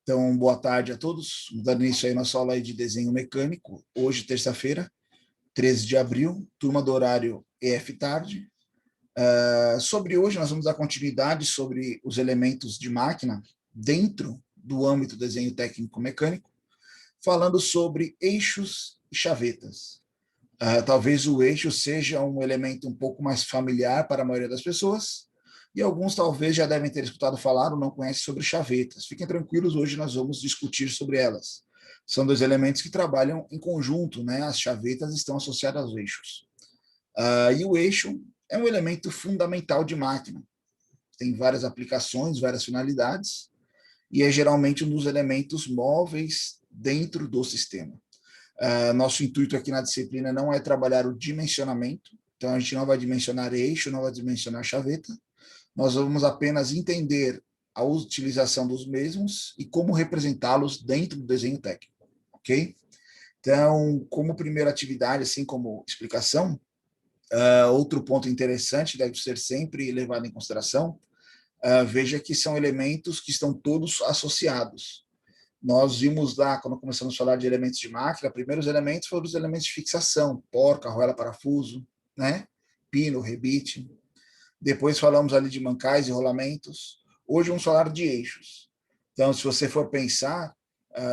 Então, boa tarde a todos. Vamos dar início aí nossa aula aí de desenho mecânico. Hoje, terça-feira, 13 de abril, turma do horário EF Tarde. Sobre hoje, nós vamos dar continuidade sobre os elementos de máquina dentro do âmbito do desenho técnico-mecânico, falando sobre eixos e chavetas. Talvez o eixo seja um elemento um pouco mais familiar para a maioria das pessoas, e alguns talvez já devem ter escutado falar ou não conhecem sobre chavetas. Fiquem tranquilos, hoje nós vamos discutir sobre elas. São dois elementos que trabalham em conjunto, né? As chavetas estão associadas aos eixos. E o eixo é um elemento fundamental de máquina. Tem várias aplicações, várias finalidades, e é geralmente um dos elementos móveis dentro do sistema. Nosso intuito aqui na disciplina não é trabalhar o dimensionamento, então a gente não vai dimensionar eixo, não vai dimensionar chaveta, nós vamos apenas entender a utilização dos mesmos e como representá-los dentro do desenho técnico, ok? Então, como primeira atividade, assim como explicação, outro ponto interessante deve ser sempre levado em consideração, veja que são elementos que estão todos associados. Nós vimos lá, quando começamos a falar de elementos de máquina, primeiros elementos foram os elementos de fixação, porca, argoela, parafuso, né? Pino, rebite. Depois falamos ali de mancais e rolamentos. Hoje vamos falar de eixos. Então, se você for pensar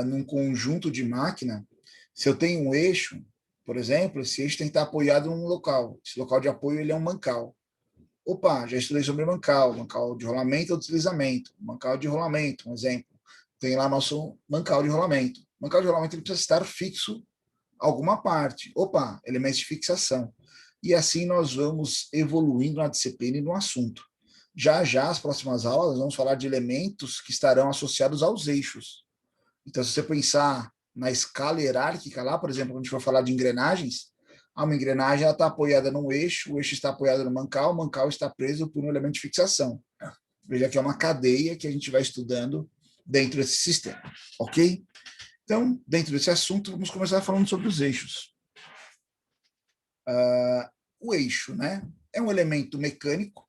num conjunto de máquina, se eu tenho um eixo, por exemplo, esse eixo tem que estar apoiado num local. Esse local de apoio ele é um mancal. Opa, já estudei sobre mancal de rolamento ou deslizamento, mancal de rolamento, um exemplo. Tem lá nosso mancal de rolamento. Mancal de rolamento ele precisa estar fixo alguma parte. Opa, elementos de fixação. E assim nós vamos evoluindo na disciplina e no assunto. Já já, as próximas aulas, vamos falar de elementos que estarão associados aos eixos. Então, se você pensar na escala hierárquica lá, por exemplo, quando a gente for falar de engrenagens, uma engrenagem está apoiada num eixo, o eixo está apoiado no mancal, o mancal está preso por um elemento de fixação. Veja que é uma cadeia que a gente vai estudando dentro desse sistema, ok? Então, dentro desse assunto, vamos começar falando sobre os eixos. O eixo, né, é um elemento mecânico,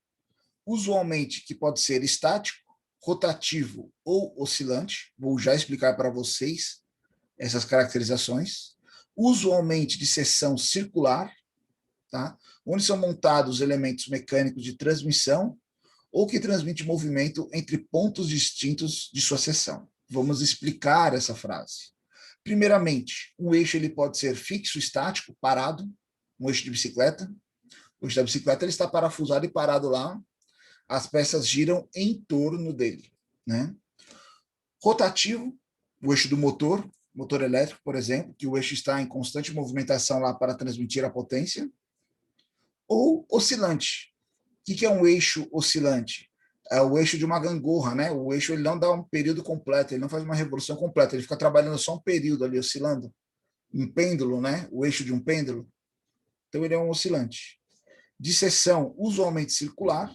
usualmente que pode ser estático, rotativo ou oscilante. Vou já explicar para vocês essas caracterizações. Usualmente de seção circular, tá? Onde são montados elementos mecânicos de transmissão ou que transmite movimento entre pontos distintos de sua seção. Vamos explicar essa frase. Primeiramente, um eixo ele pode ser fixo, estático, parado, um eixo de bicicleta. O eixo da bicicleta ele está parafusado e parado lá, as peças giram em torno dele, né? Rotativo, o eixo do motor elétrico, por exemplo, que o eixo está em constante movimentação lá para transmitir a potência. Ou oscilante. O que é um eixo oscilante? É o eixo de uma gangorra, né? O eixo ele não dá um período completo, ele não faz uma revolução completa, ele fica trabalhando só um período ali, oscilando. Um pêndulo, né? O eixo de um pêndulo. Então ele é um oscilante. De seção usualmente circular,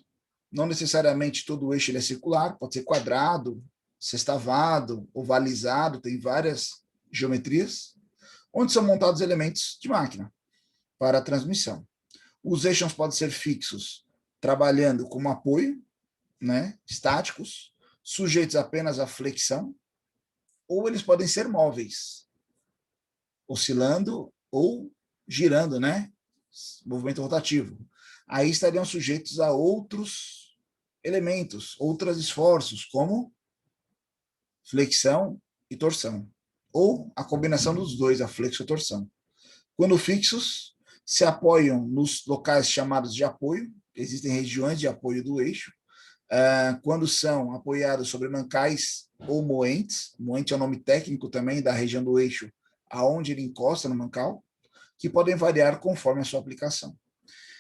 não necessariamente todo o eixo ele é circular, pode ser quadrado, sextavado, ovalizado, tem várias geometrias, onde são montados elementos de máquina para a transmissão. Os eixos podem ser fixos, trabalhando como apoio, né, estáticos, sujeitos apenas à flexão, ou eles podem ser móveis, oscilando ou girando, né, movimento rotativo. Aí estariam sujeitos a outros elementos, outros esforços, como flexão e torção, ou a combinação dos dois, a flexo e a torção. Quando fixos, se apoiam nos locais chamados de apoio, existem regiões de apoio do eixo, quando são apoiados sobre mancais ou moentes, moente é o nome técnico também da região do eixo, aonde ele encosta no mancal, que podem variar conforme a sua aplicação.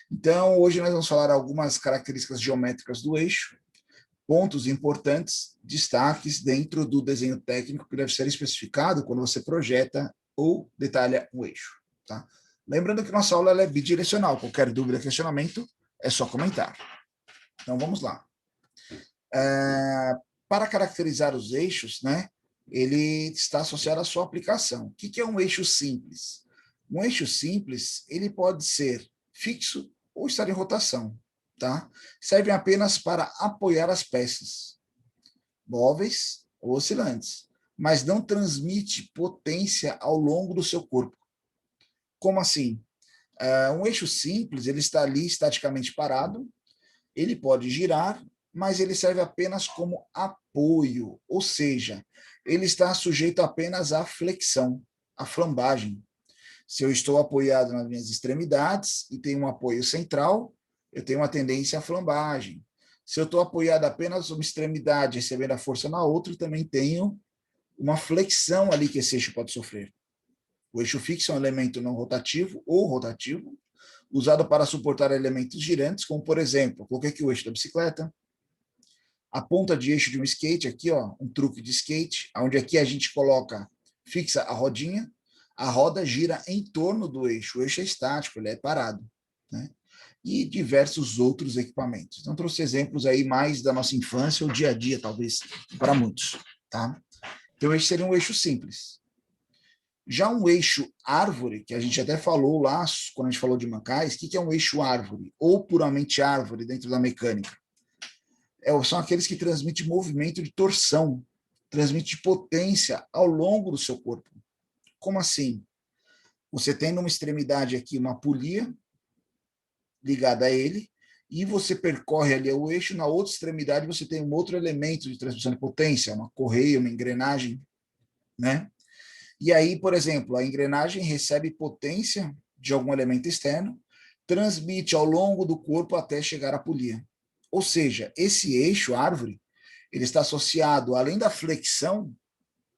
Então, hoje nós vamos falar algumas características geométricas do eixo, pontos importantes, destaques dentro do desenho técnico que deve ser especificado quando você projeta ou detalha um eixo. Tá? Lembrando que nossa aula é bidirecional, qualquer dúvida, questionamento, é só comentar. Então, vamos lá. Para caracterizar os eixos, né, ele está associado à sua aplicação. O que é um eixo simples? Um eixo simples, ele pode ser fixo ou estar em rotação, tá? Servem apenas para apoiar as peças, móveis ou oscilantes. mas não transmite potência ao longo do seu corpo. Como assim? Um eixo simples, ele está ali estaticamente parado, ele pode girar, mas ele serve apenas como apoio, ou seja, ele está sujeito apenas à flexão, à flambagem. Se eu estou apoiado nas minhas extremidades e tenho um apoio central, eu tenho uma tendência à flambagem. Se eu estou apoiado apenas uma extremidade, recebendo a força na outra, eu também tenho uma flexão ali que esse eixo pode sofrer. O eixo fixo é um elemento não rotativo ou rotativo, usado para suportar elementos girantes, como, por exemplo, coloquei aqui o eixo da bicicleta, a ponta de eixo de um skate, aqui, ó, um truque de skate, onde aqui a gente coloca, fixa a rodinha, a roda gira em torno do eixo. O eixo é estático, ele é parado, né? E diversos outros equipamentos. Então, trouxe exemplos aí mais da nossa infância, ou dia a dia, talvez, para muitos, tá? Então, esse seria um eixo simples. Já um eixo árvore, que a gente até falou lá, quando a gente falou de mancais, o que é um eixo árvore? Ou puramente árvore dentro da mecânica? São aqueles que transmitem movimento de torção, transmite potência ao longo do seu corpo. Como assim? Você tem numa extremidade aqui uma polia ligada a ele, e você percorre ali o eixo, na outra extremidade você tem um outro elemento de transmissão de potência, uma correia, uma engrenagem, né? E aí, por exemplo, a engrenagem recebe potência de algum elemento externo, transmite ao longo do corpo até chegar à polia. Ou seja, esse eixo árvore, ele está associado, além da flexão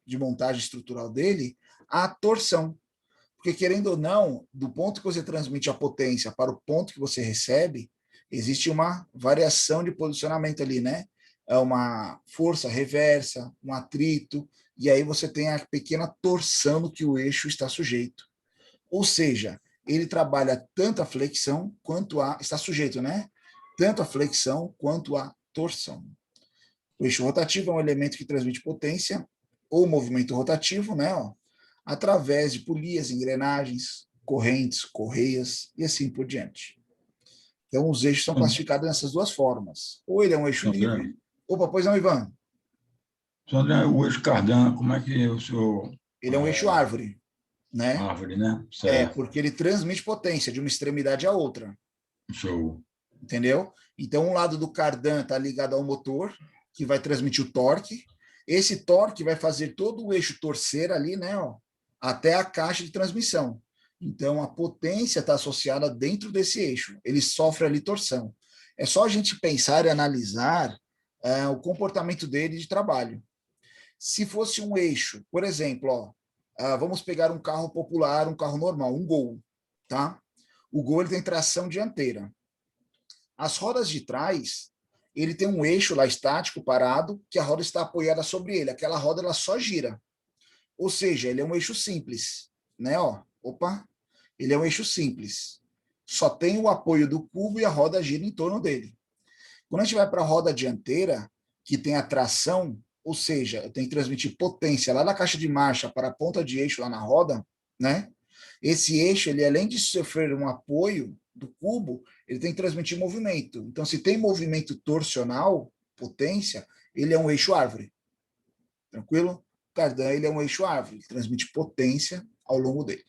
de montagem estrutural dele, à torção. Porque, querendo ou não, do ponto que você transmite a potência para o ponto que você recebe, existe uma variação de posicionamento ali, né? É uma força reversa, um atrito, e aí você tem a pequena torção no que o eixo está sujeito. Ou seja, ele trabalha tanto a flexão quanto a... Está sujeito, né? Tanto a flexão quanto a torção. O eixo rotativo é um elemento que transmite potência ou movimento rotativo, né? Ó, através de polias, engrenagens, correntes, correias e assim por diante. Então, os eixos são classificados nessas duas formas. Ou ele é um eixo André, livre. Opa, pois não, Ivan? André, o eixo cardan, como é que o senhor... Ele é um eixo árvore, né? Árvore, né? É, Certo. porque ele transmite potência de uma extremidade à outra. Show. Entendeu? Então, um lado do cardan está ligado ao motor, que vai transmitir o torque. Esse torque vai fazer todo o eixo torcer ali, né, ó, até a caixa de transmissão. Então, a potência está associada dentro desse eixo. Ele sofre ali torção. É só a gente pensar e analisar o comportamento dele de trabalho. Se fosse um eixo, por exemplo, ó, vamos pegar um carro popular, um carro normal, um Gol, tá? O Gol ele tem tração dianteira. As rodas de trás, ele tem um eixo lá estático, parado, que a roda está apoiada sobre ele. Aquela roda ela só gira. Ou seja, ele é um eixo simples, né? Ó, opa, ele é um eixo simples. Só tem o apoio do cubo e a roda gira em torno dele. Quando a gente vai para a roda dianteira, que tem a tração, ou seja, eu tenho que transmitir potência lá da caixa de marcha para a ponta de eixo lá na roda, né? Esse eixo, ele além de sofrer um apoio do cubo, ele tem que transmitir movimento. Então, se tem movimento torsional, potência, ele é um eixo árvore. Tranquilo? O cardan, ele é um eixo árvore, ele transmite potência ao longo dele.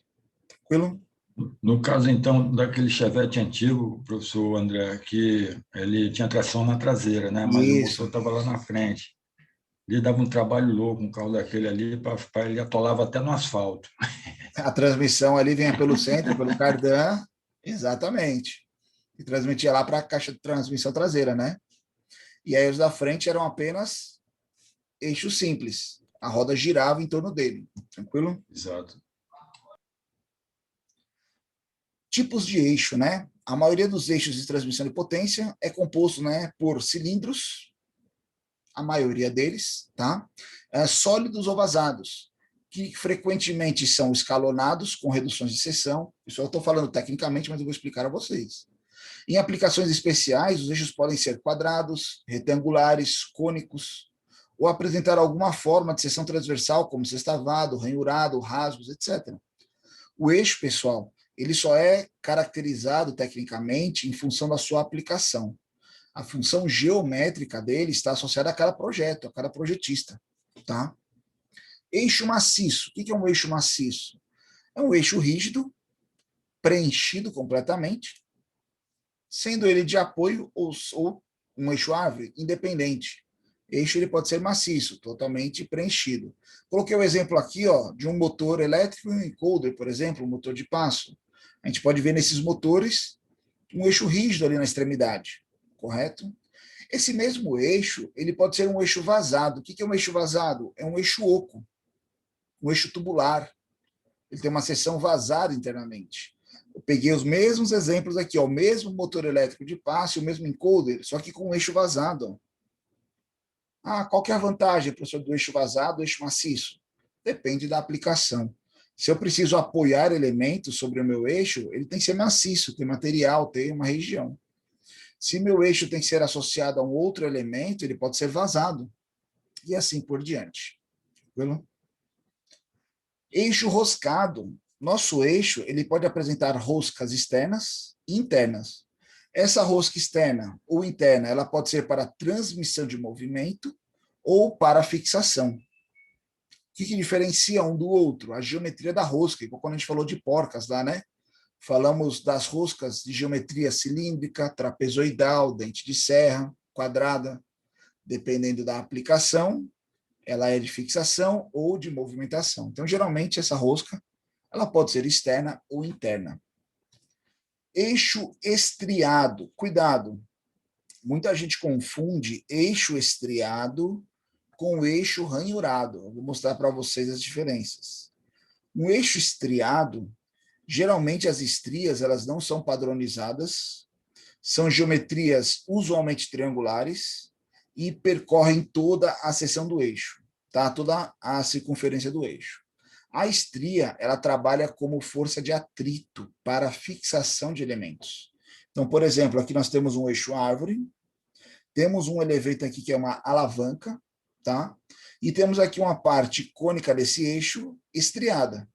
Tranquilo? No caso, então, daquele Chevette antigo, professor André, que ele tinha tração na traseira, né? Mas o motor Isso. estava lá na frente. Ele dava um trabalho louco, um carro daquele ali, para ele atolava até no asfalto. A transmissão ali vinha pelo centro, pelo cardan, exatamente. E transmitia lá para a caixa de transmissão traseira, né? E aí os da frente eram apenas eixo simples. A roda girava em torno dele. Tranquilo? Exato. Tipos de eixo, né? A maioria dos eixos de transmissão de potência é composto, né, por cilindros, a maioria deles, tá? Sólidos ou vazados, que frequentemente são escalonados com reduções de seção. Isso eu estou falando tecnicamente, mas eu vou explicar a vocês. Em aplicações especiais, os eixos podem ser quadrados, retangulares, cônicos, ou apresentar alguma forma de seção transversal, como sextavado, ranhurado, rasgos, etc. O eixo, pessoal, ele só é caracterizado tecnicamente em função da sua aplicação. A função geométrica dele está associada a cada projeto, a cada projetista, tá? Eixo maciço. O que é um eixo maciço? É um eixo rígido, preenchido completamente, sendo ele de apoio ou um eixo árvore independente. Eixo ele pode ser maciço, totalmente preenchido. Coloquei o exemplo aqui de um motor elétrico e um encoder, por exemplo, um motor de passo. A gente pode ver nesses motores um eixo rígido ali na extremidade, correto? Esse mesmo eixo, ele pode ser um eixo vazado. O que é um eixo vazado? É um eixo oco, um eixo tubular. Ele tem uma seção vazada internamente. Eu peguei os mesmos exemplos aqui, o mesmo motor elétrico de passe, o mesmo encoder, só que com um eixo vazado. Qual que é a vantagem, professor, do eixo vazado, do eixo maciço? Depende da aplicação. Se eu preciso apoiar elementos sobre o meu eixo, ele tem que ser maciço, tem material, tem uma região. Se meu eixo tem que ser associado a um outro elemento, ele pode ser vazado. E assim por diante. Tranquilo? Eixo roscado. Nosso eixo ele pode apresentar roscas externas e internas. Essa rosca externa ou interna, ela pode ser para transmissão de movimento ou para fixação. O que diferencia um do outro? A geometria da rosca. Igual quando a gente falou de porcas lá, né? Falamos das roscas de geometria cilíndrica, trapezoidal, dente de serra, quadrada. Dependendo da aplicação, ela é de fixação ou de movimentação. Então, geralmente, essa rosca ela pode ser externa ou interna. Eixo estriado. Cuidado, muita gente confunde eixo estriado com eixo ranhurado. Eu vou mostrar para vocês as diferenças. Um eixo estriado, geralmente as estrias elas não são padronizadas, são geometrias usualmente triangulares e percorrem toda a seção do eixo, tá? Toda a circunferência do eixo. A estria, ela trabalha como força de atrito para a fixação de elementos. Então, por exemplo, aqui nós temos um eixo árvore, temos um elevator aqui que é uma alavanca, tá? E temos aqui uma parte cônica desse eixo estriada.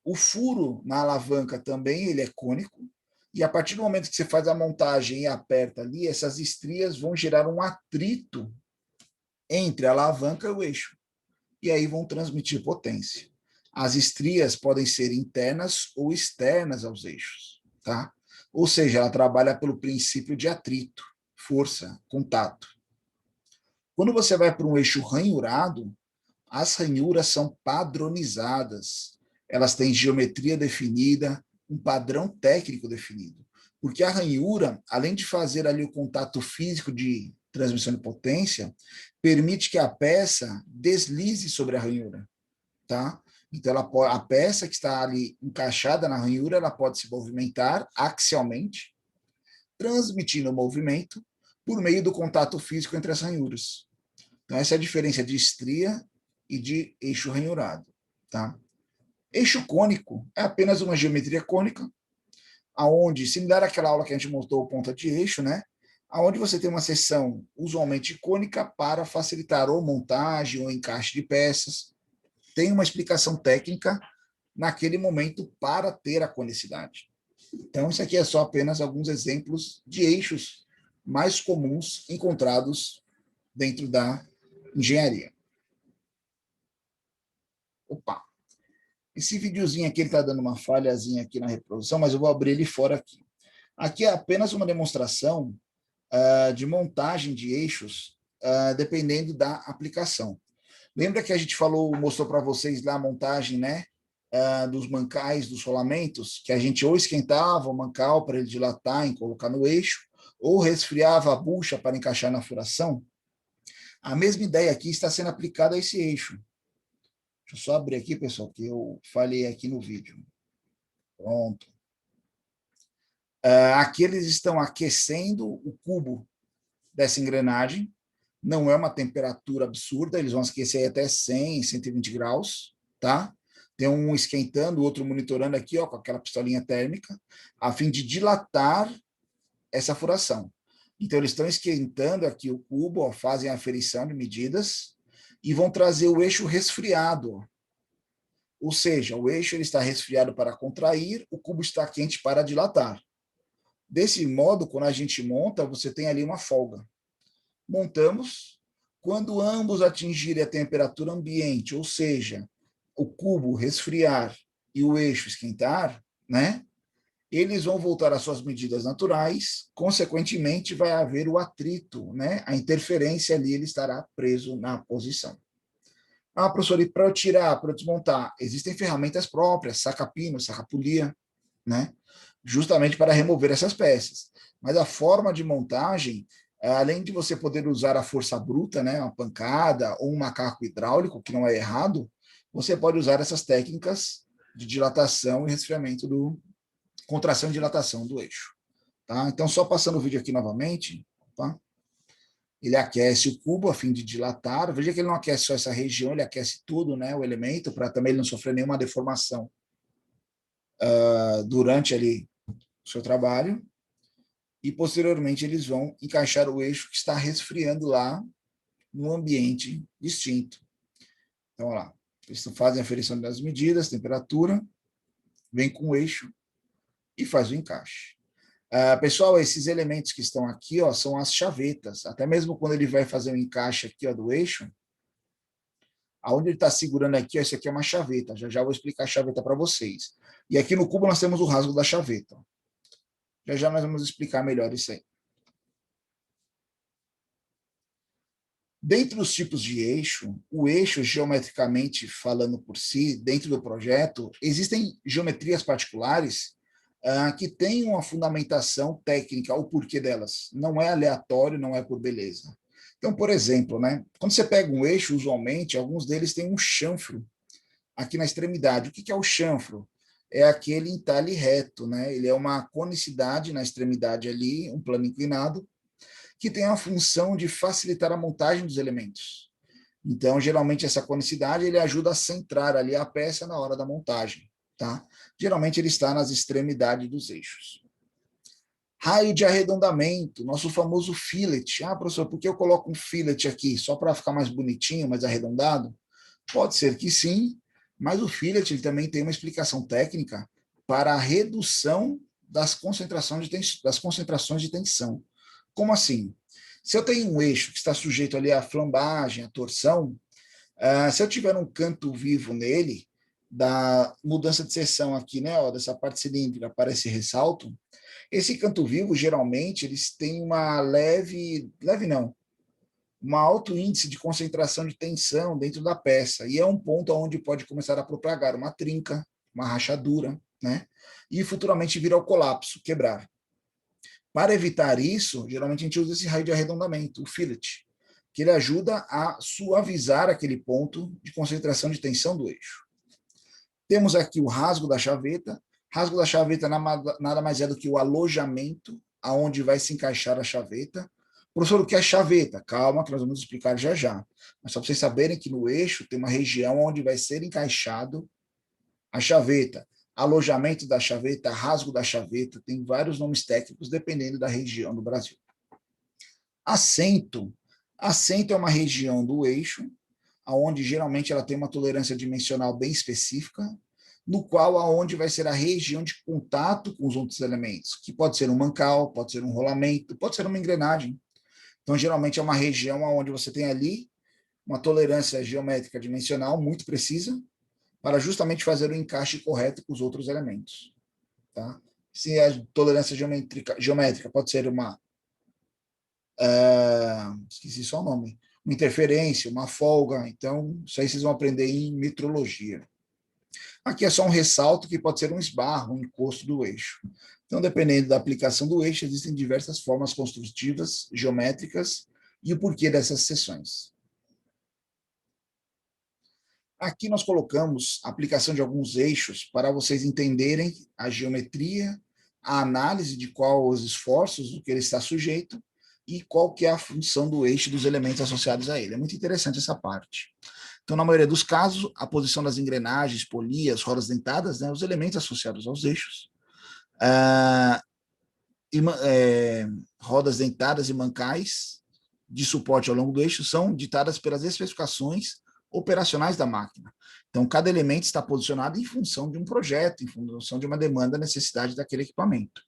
O furo na alavanca também ele é cônico, e a partir do momento que você faz a montagem e aperta ali, essas estrias vão gerar um atrito entre a alavanca e o eixo, e aí vão transmitir potência. As estrias podem ser internas ou externas aos eixos, tá? Ou seja, ela trabalha pelo princípio de atrito, força, contato. Quando você vai para um eixo ranhurado, as ranhuras são padronizadas, elas têm geometria definida, um padrão técnico definido. Porque a ranhura, além de fazer ali o contato físico de transmissão de potência, permite que a peça deslize sobre a ranhura, tá? Então, a peça que está ali encaixada na ranhura, ela pode se movimentar axialmente, transmitindo o movimento por meio do contato físico entre as ranhuras. Então, essa é a diferença de estria e de eixo ranhurado, tá? Eixo cônico é apenas uma geometria cônica, aonde, similar àquela aula que a gente montou ponta de eixo, né? Aonde você tem uma seção usualmente cônica para facilitar ou montagem ou encaixe de peças. Tem uma explicação técnica naquele momento para ter a conicidade. Então, isso aqui é só apenas alguns exemplos de eixos mais comuns encontrados dentro da engenharia. Opa! Esse videozinho aqui está dando uma falhazinha aqui na reprodução, mas eu vou abrir ele fora aqui. Aqui é apenas uma demonstração de montagem de eixos, dependendo da aplicação. Lembra que a gente mostrou para vocês lá a montagem, né, dos mancais, dos rolamentos, que a gente ou esquentava o mancal para ele dilatar e colocar no eixo, ou resfriava a bucha para encaixar na furação? A mesma ideia aqui está sendo aplicada a esse eixo. Deixa eu só abrir aqui, pessoal, que eu falei aqui no vídeo. Pronto. Aqui eles estão aquecendo o cubo dessa engrenagem. Não é uma temperatura absurda, eles vão aquecer até 100, 120 graus, tá? Tem um esquentando, o outro monitorando aqui, ó, com aquela pistolinha térmica, a fim de dilatar essa furação. Então, eles estão esquentando aqui o cubo, ó, fazem a aferição de medidas e vão trazer o eixo resfriado, ó. Ou seja, o eixo ele está resfriado para contrair, o cubo está quente para dilatar. Desse modo, quando a gente monta, você tem ali uma folga. Montamos, Quando ambos atingirem a temperatura ambiente, ou seja, o cubo resfriar e o eixo esquentar, né? Eles vão voltar às suas medidas naturais, consequentemente vai haver o atrito, né? A interferência ali, ele estará preso na posição. Ah, professor, e para eu tirar, para eu desmontar, existem ferramentas próprias, saca-pino, saca-polia, né? Justamente para remover essas peças. Mas a forma de montagem, além de você poder usar a força bruta, né, uma pancada ou um macaco hidráulico, que não é errado, você pode usar essas técnicas de dilatação e resfriamento contração e dilatação do eixo. Tá? Então, só passando o vídeo aqui novamente, tá? Ele aquece o cubo a fim de dilatar. Veja que ele não aquece só essa região, ele aquece tudo, né, o elemento, para também ele não sofrer nenhuma deformação durante ali o seu trabalho. E, posteriormente, eles vão encaixar o eixo que está resfriando lá no ambiente distinto. Então, olha lá, eles fazem a aferição das medidas, temperatura, vem com o eixo e faz o encaixe. Pessoal, esses elementos que estão aqui, ó, são as chavetas. Até mesmo quando ele vai fazer o encaixe aqui, ó, do eixo, aonde ele está segurando aqui, ó, esse aqui é uma chaveta. Já já vou explicar a chaveta para vocês. E aqui no cubo nós temos o rasgo da chaveta. Já já nós vamos explicar melhor isso aí. Dentro dos tipos de eixo, o eixo, geometricamente falando por si, dentro do projeto, existem geometrias particulares que têm uma fundamentação técnica, o porquê delas. Não é aleatório, não é por beleza. Então, por exemplo, né, quando você pega um eixo, usualmente, alguns deles têm um chanfro aqui na extremidade. O que é o chanfro? É aquele entalhe reto, né? Ele é uma conicidade na extremidade ali, um plano inclinado, que tem a função de facilitar a montagem dos elementos. Então, geralmente, essa conicidade ele ajuda a centrar ali a peça na hora da montagem. Tá? Geralmente, ele está nas extremidades dos eixos. Raio de arredondamento, nosso famoso fillet. Ah, professor, por que eu coloco um fillet aqui? Só para ficar mais bonitinho, mais arredondado? Pode ser que sim, mas o fillet ele também tem uma explicação técnica para a redução das concentrações de tensão. Como assim? Se eu tenho um eixo que está sujeito ali à flambagem, à torção, se eu tiver um canto vivo nele, da mudança de seção aqui, né, ó, dessa parte cilíndrica para esse ressalto, esse canto vivo, geralmente, eles têm uma leve não, um alto índice de concentração de tensão dentro da peça, e é um ponto onde pode começar a propagar uma trinca, uma rachadura, né, e futuramente vir ao colapso, quebrar. Para evitar isso, geralmente a gente usa esse raio de arredondamento, o fillet, que ele ajuda a suavizar aquele ponto de concentração de tensão do eixo. Temos aqui o rasgo da chaveta. Rasgo da chaveta nada mais é do que o alojamento aonde vai se encaixar a chaveta. Professor, o que é chaveta? Calma, que nós vamos explicar já já. Mas só para vocês saberem que no eixo tem uma região onde vai ser encaixado a chaveta. Alojamento da chaveta, rasgo da chaveta, tem vários nomes técnicos dependendo da região do Brasil. Assento. Assento é uma região do eixo, onde geralmente ela tem uma tolerância dimensional bem específica, no qual aonde vai ser a região de contato com os outros elementos, que pode ser um mancal, pode ser um rolamento, pode ser uma engrenagem. Então, geralmente é uma região onde você tem ali uma tolerância geométrica dimensional muito precisa, para justamente fazer o encaixe correto com os outros elementos. Tá? Se a tolerância geométrica pode ser uma... esqueci só o nome. Uma interferência, uma folga. Então, isso aí vocês vão aprender em metrologia. Aqui é só um ressalto que pode ser um esbarro, um encosto do eixo. Então, dependendo da aplicação do eixo, existem diversas formas construtivas, geométricas, e o porquê dessas seções. Aqui nós colocamos a aplicação de alguns eixos para vocês entenderem a geometria, a análise de qual os esforços do que ele está sujeito e qual que é a função do eixo e dos elementos associados a ele. É muito interessante essa parte. Então, na maioria dos casos, a posição das engrenagens, polias, rodas dentadas, né, os elementos associados aos eixos, rodas dentadas e mancais de suporte ao longo do eixo são ditadas pelas especificações operacionais da máquina. Então, cada elemento está posicionado em função de um projeto, em função de uma demanda, necessidade daquele equipamento.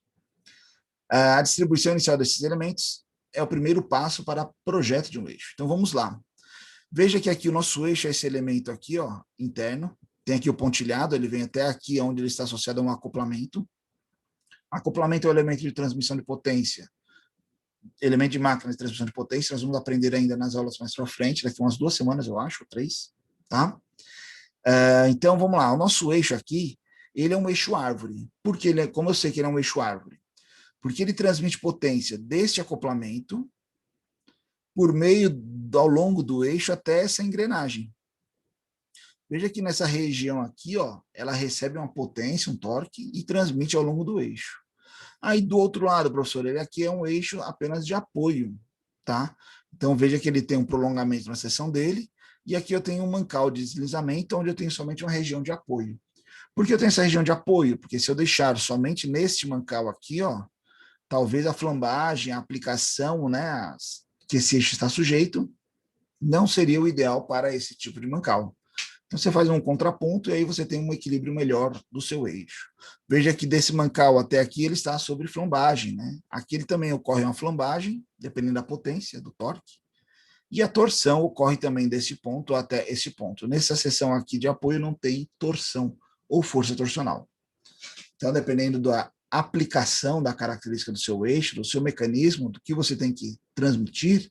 A distribuição inicial desses elementos é o primeiro passo para o projeto de um eixo. Então, vamos lá. Veja que aqui o nosso eixo é esse elemento aqui, ó, interno. Tem aqui o pontilhado, ele vem até aqui, onde ele está associado a um acoplamento. Acoplamento é o elemento de transmissão de potência. Elemento de máquina de transmissão de potência, nós vamos aprender ainda nas aulas mais para frente, daqui umas 2 semanas, eu acho, 3, tá? Então, vamos lá. O nosso eixo aqui, ele é um eixo árvore. Por que ele é, como eu sei que ele é um eixo árvore? Porque ele transmite potência deste acoplamento por meio, ao longo do eixo, até essa engrenagem. Veja que nessa região aqui, ó, ela recebe uma potência, um torque, e transmite ao longo do eixo. Aí, do outro lado, professor, ele aqui é um eixo apenas de apoio, tá? Então, veja que ele tem um prolongamento na seção dele, e aqui eu tenho um mancal de deslizamento, onde eu tenho somente uma região de apoio. Por que eu tenho essa região de apoio? Porque se eu deixar somente neste mancal aqui, ó, talvez a flambagem, a aplicação, né, que esse eixo está sujeito, não seria o ideal para esse tipo de mancal. Então, você faz um contraponto e aí você tem um equilíbrio melhor do seu eixo. Veja que desse mancal até aqui ele está sobre flambagem, né? Aqui ele também ocorre uma flambagem, dependendo da potência, do torque, e a torção ocorre também desse ponto até esse ponto. Nessa seção aqui de apoio não tem torção ou força torsional. Então, dependendo da aplicação da característica do seu eixo, do seu mecanismo, do que você tem que transmitir,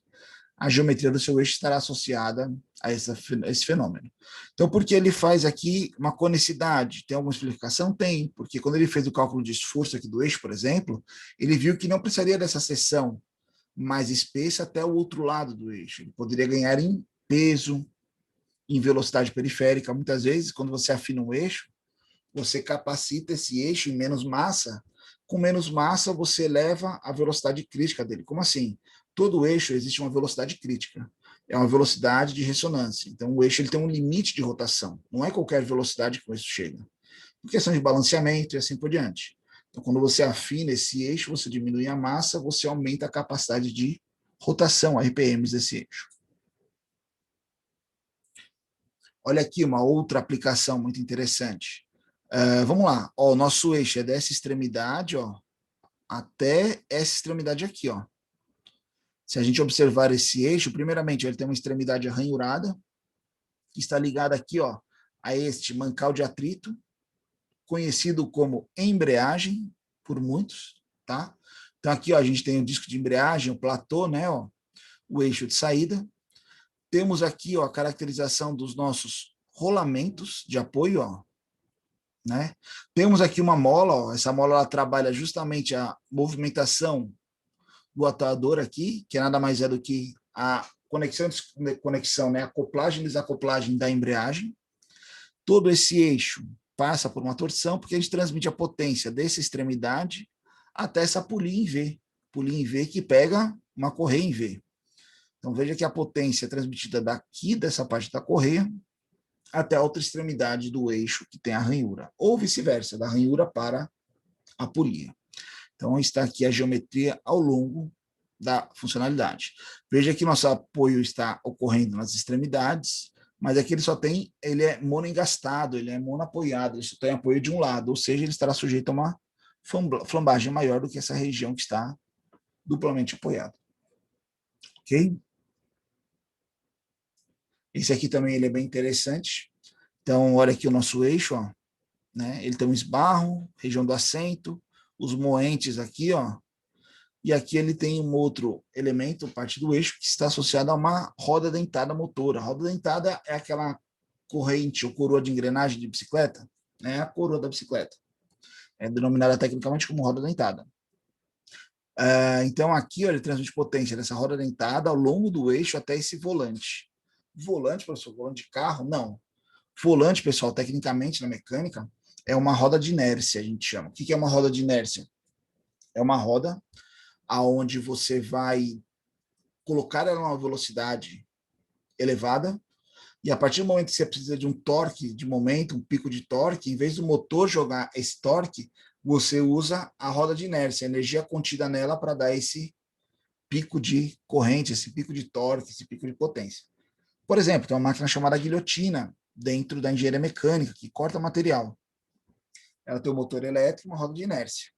a geometria do seu eixo estará associada a esse fenômeno. Então, por que ele faz aqui uma conicidade? Tem alguma explicação? Tem, porque quando ele fez o cálculo de esforço aqui do eixo, por exemplo, ele viu que não precisaria dessa seção mais espessa até o outro lado do eixo. Ele poderia ganhar em peso, em velocidade periférica. Muitas vezes, quando você afina um eixo, você capacita esse eixo em menos massa. Com menos massa, você eleva a velocidade crítica dele. Como assim? Todo eixo existe uma velocidade crítica. É uma velocidade de ressonância. Então, o eixo ele tem um limite de rotação. Não é qualquer velocidade que o eixo chega. Por questão de balanceamento e assim por diante. Então, quando você afina esse eixo, você diminui a massa, você aumenta a capacidade de rotação, RPMs desse eixo. Olha aqui uma outra aplicação muito interessante. Vamos lá, ó, o nosso eixo é dessa extremidade, ó, até essa extremidade aqui, ó. Se a gente observar esse eixo, primeiramente ele tem uma extremidade arranhurada, que está ligada aqui, ó, a este mancal de atrito, conhecido como embreagem por muitos, tá? Então aqui, ó, a gente tem o disco de embreagem, o platô, né, ó, o eixo de saída. Temos aqui, ó, a caracterização dos nossos rolamentos de apoio, ó, né? Temos aqui uma mola, ó, essa mola ela trabalha justamente a movimentação do atuador aqui, que nada mais é do que a conexão, né? Acoplagem e desacoplagem da embreagem. Todo esse eixo passa por uma torção, porque a gente transmite a potência dessa extremidade até essa polia em V que pega uma correia em V. Então veja que a potência é transmitida daqui dessa parte da correia até a outra extremidade do eixo que tem a ranhura, ou vice-versa, da ranhura para a polia. Então, está aqui a geometria ao longo da funcionalidade. Veja que nosso apoio está ocorrendo nas extremidades, mas aqui ele é monoengastado, ele é monoapoiado, ele só tem apoio de um lado, ou seja, ele estará sujeito a uma flambagem maior do que essa região que está duplamente apoiada. Ok? Esse aqui também ele é bem interessante. Então, olha aqui o nosso eixo, ó, né? Ele tem um esbarro, região do assento, os moentes aqui, ó, e aqui ele tem um outro elemento, parte do eixo, que está associado a uma roda dentada motora. A roda dentada é aquela corrente ou coroa de engrenagem de bicicleta, né? A coroa da bicicleta. É denominada tecnicamente como roda dentada. Então, aqui ó, ele transmite potência dessa roda dentada ao longo do eixo até esse volante. Volante, professor, volante de carro? Não. Volante, pessoal, tecnicamente na mecânica, é uma roda de inércia, a gente chama. O que é uma roda de inércia? É uma roda aonde você vai colocar ela numa velocidade elevada, e a partir do momento que você precisa de um torque de momento, um pico de torque, em vez do motor jogar esse torque, você usa a roda de inércia, a energia contida nela para dar esse pico de corrente, esse pico de torque, esse pico de potência. Por exemplo, tem uma máquina chamada guilhotina dentro da engenharia mecânica, que corta material. Ela tem um motor elétrico e uma roda de inércia.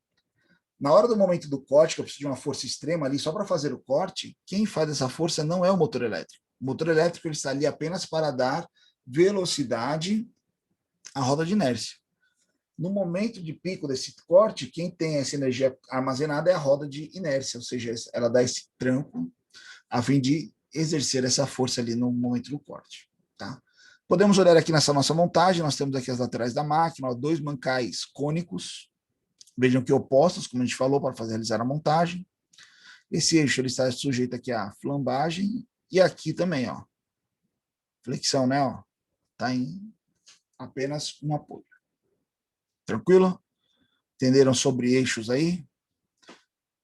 Na hora do momento do corte, que eu preciso de uma força extrema ali só para fazer o corte, quem faz essa força não é o motor elétrico. O motor elétrico ele está ali apenas para dar velocidade à roda de inércia. No momento de pico desse corte, quem tem essa energia armazenada é a roda de inércia, ou seja, ela dá esse tranco a fim de exercer essa força ali no momento do corte. Tá? Podemos olhar aqui nessa nossa montagem, nós temos aqui as laterais da máquina, 2 mancais cônicos, vejam que opostos, como a gente falou, para realizar a montagem. Esse eixo ele está sujeito aqui à flambagem, e aqui também, ó, flexão, né, ó, tá em apenas um apoio. Tranquilo? Entenderam sobre eixos aí?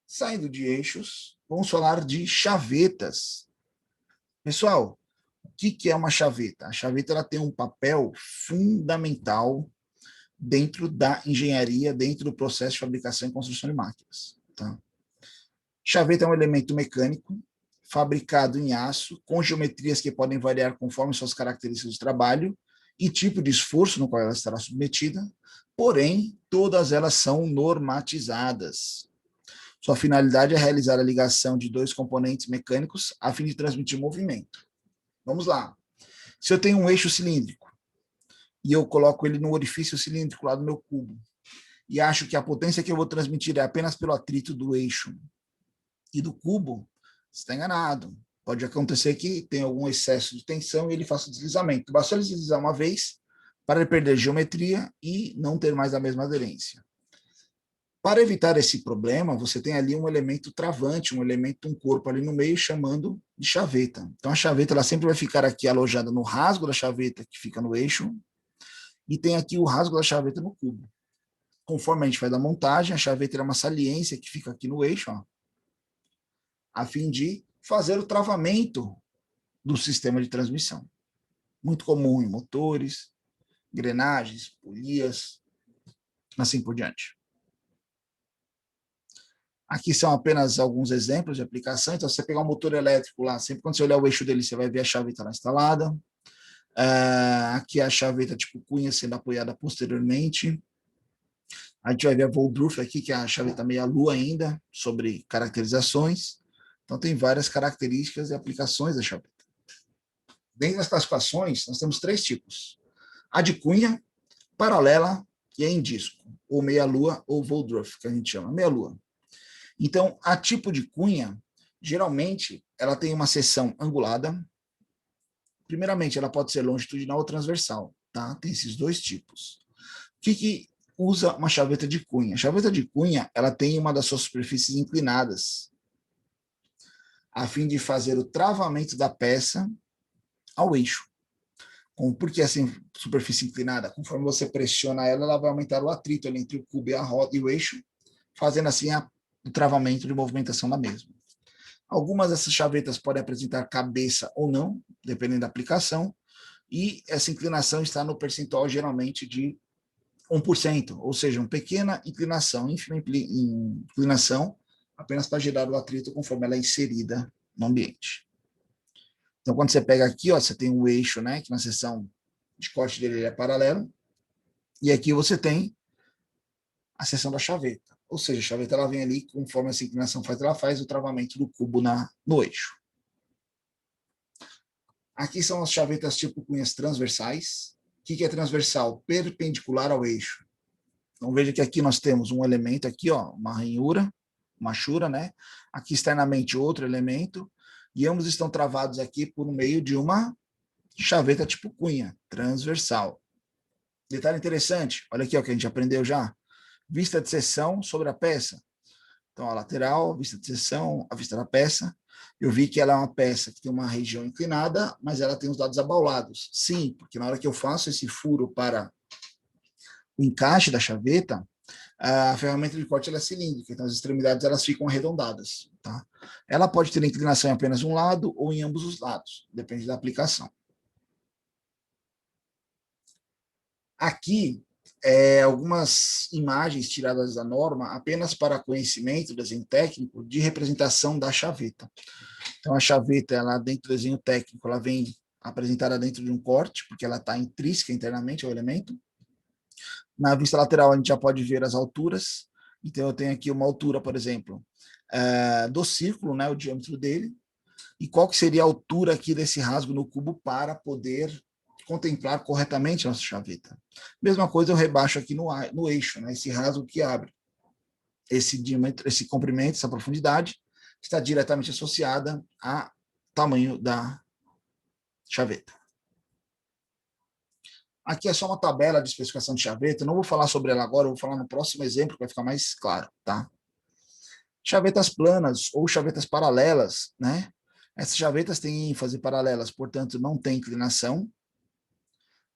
Saindo de eixos, vamos falar de chavetas. Pessoal, o que é uma chaveta? A chaveta ela tem um papel fundamental dentro da engenharia, dentro do processo de fabricação e construção de máquinas. Tá? Chaveta é um elemento mecânico fabricado em aço, com geometrias que podem variar conforme suas características de trabalho e tipo de esforço no qual ela estará submetida, porém, todas elas são normatizadas. Sua finalidade é realizar a ligação de 2 componentes mecânicos a fim de transmitir movimento. Vamos lá. Se eu tenho um eixo cilíndrico e eu coloco ele no orifício cilíndrico lá do meu cubo e acho que a potência que eu vou transmitir é apenas pelo atrito do eixo e do cubo, você está enganado. Pode acontecer que tenha algum excesso de tensão e ele faça deslizamento. Basta ele deslizar uma vez para ele perder geometria e não ter mais a mesma aderência. Para evitar esse problema, você tem ali um elemento travante, um corpo ali no meio, chamando de chaveta. Então, a chaveta ela sempre vai ficar aqui alojada no rasgo da chaveta, que fica no eixo, e tem aqui o rasgo da chaveta no cubo. Conforme a gente faz a montagem, a chaveta é uma saliência que fica aqui no eixo, ó, a fim de fazer o travamento do sistema de transmissão. Muito comum em motores, engrenagens, polias, assim por diante. Aqui são apenas alguns exemplos de aplicação. Então, se você pegar um motor elétrico lá, sempre quando você olhar o eixo dele, você vai ver a chaveta lá instalada. Aqui a chaveta tipo cunha sendo apoiada posteriormente. A gente vai ver a Woodruff aqui, que é a chaveta meia-lua ainda, sobre caracterizações. Então, tem várias características e aplicações da chaveta. Dentro das classificações, nós temos 3 tipos. A de cunha, paralela e em disco, ou meia-lua ou Woodruff, que a gente chama, meia-lua. Então, a tipo de cunha, geralmente, ela tem uma seção angulada. Primeiramente, ela pode ser longitudinal ou transversal, tá? Tem esses 2 tipos. O que usa uma chaveta de cunha? A chaveta de cunha, ela tem uma das suas superfícies inclinadas, a fim de fazer o travamento da peça ao eixo. Por que essa superfície inclinada? Conforme você pressiona ela, ela vai aumentar o atrito ali entre o cubo e a roda e o eixo, fazendo assim o travamento de movimentação da mesma. Algumas dessas chavetas podem apresentar cabeça ou não, dependendo da aplicação, e essa inclinação está no percentual geralmente de 1%, ou seja, uma pequena inclinação, ínfima inclinação, apenas para gerar o atrito conforme ela é inserida no ambiente. Então, quando você pega aqui, ó, você tem um eixo, né, que na seção de corte dele é paralelo, e aqui você tem a seção da chaveta. Ou seja, a chaveta ela vem ali, conforme essa inclinação faz, ela faz o travamento do cubo no eixo. Aqui são as chavetas tipo cunhas transversais. O que é transversal? Perpendicular ao eixo. Então veja que aqui nós temos um elemento aqui, ó, uma ranhura, uma chura, né? Aqui externamente outro elemento, e ambos estão travados aqui por meio de uma chaveta tipo cunha, transversal. Detalhe interessante, olha aqui o que a gente aprendeu já. Vista de seção sobre a peça. Então, a lateral, vista de seção, a vista da peça. Eu vi que ela é uma peça que tem uma região inclinada, mas ela tem os lados abaulados. Sim, porque na hora que eu faço esse furo para o encaixe da chaveta, a ferramenta de corte ela é cilíndrica, então as extremidades elas ficam arredondadas. Tá? Ela pode ter inclinação em apenas um lado ou em ambos os lados, depende da aplicação. Aqui, algumas imagens tiradas da norma apenas para conhecimento, desenho técnico, de representação da chaveta. Então, a chaveta, ela dentro do desenho técnico, ela vem apresentada dentro de um corte, porque ela está intrínseca internamente ao elemento. Na vista lateral, a gente já pode ver as alturas. Então, eu tenho aqui uma altura, por exemplo, do círculo, né, o diâmetro dele. e qual que seria a altura aqui desse rasgo no cubo para poder contemplar corretamente a nossa chaveta. Mesma coisa eu rebaixo aqui no eixo, né? Esse rasgo que abre. Esse diâmetro, esse comprimento, essa profundidade está diretamente associada ao tamanho da chaveta. Aqui é só uma tabela de especificação de chaveta, eu não vou falar sobre ela agora, eu vou falar no próximo exemplo, que vai ficar mais claro, tá? Chavetas planas ou chavetas paralelas, né? Essas chavetas têm ênfase paralelas, portanto, não tem inclinação.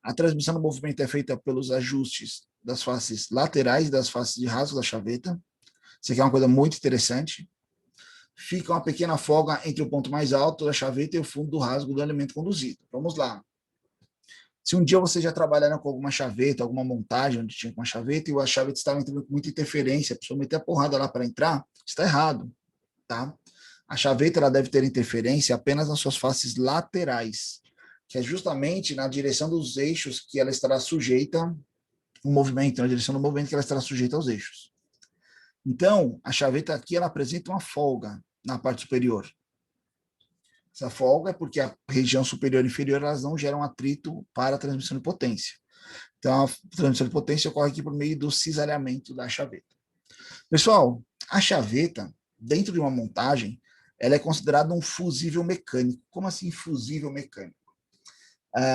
A transmissão do movimento é feita pelos ajustes das faces laterais e das faces de rasgo da chaveta. Isso aqui é uma coisa muito interessante. Fica uma pequena folga entre o ponto mais alto da chaveta e o fundo do rasgo do elemento conduzido. Vamos lá. Se um dia você já trabalharam com alguma chaveta, alguma montagem onde tinha uma chaveta e a chaveta estava entrando com muita interferência, a pessoa meter a porrada lá para entrar, está errado, tá? A chaveta ela deve ter interferência apenas nas suas faces laterais, que é justamente na direção dos eixos que ela estará sujeita o movimento, na direção do movimento que ela estará sujeita aos eixos. Então, a chaveta aqui ela apresenta uma folga na parte superior. Essa folga é porque a região superior e inferior elas não geram atrito para a transmissão de potência. Então, a transmissão de potência ocorre aqui por meio do cisalhamento da chaveta. Pessoal, a chaveta, dentro de uma montagem, ela é considerada um fusível mecânico. Como assim fusível mecânico?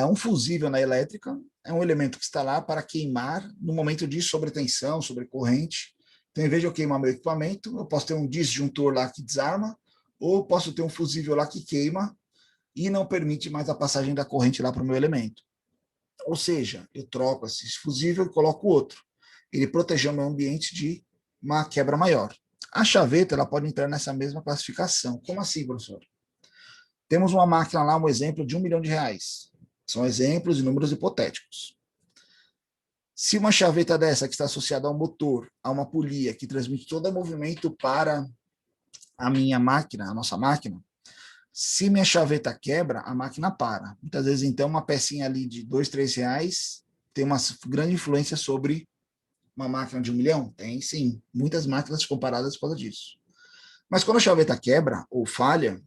Um fusível na elétrica é um elemento que está lá para queimar no momento de sobretensão, sobrecorrente. Então, em vez de eu queimar meu equipamento, eu posso ter um disjuntor lá que desarma, ou posso ter um fusível lá que queima e não permite mais a passagem da corrente lá para o meu elemento. Ou seja, eu troco esse fusível e coloco outro. Ele protegeu meu ambiente de uma quebra maior. A chaveta ela pode entrar nessa mesma classificação. Como assim, professor? Temos uma máquina lá, um exemplo de R$1 milhão. São exemplos e números hipotéticos. Se uma chaveta dessa que está associada ao motor, a uma polia que transmite todo o movimento para a minha máquina, a nossa máquina, se minha chaveta quebra, a máquina para. Muitas vezes, então, uma pecinha ali de R$2, R$3 tem uma grande influência sobre uma máquina de R$1 milhão? Tem, sim. Muitas máquinas comparadas por causa disso. Mas quando a chaveta quebra ou falha,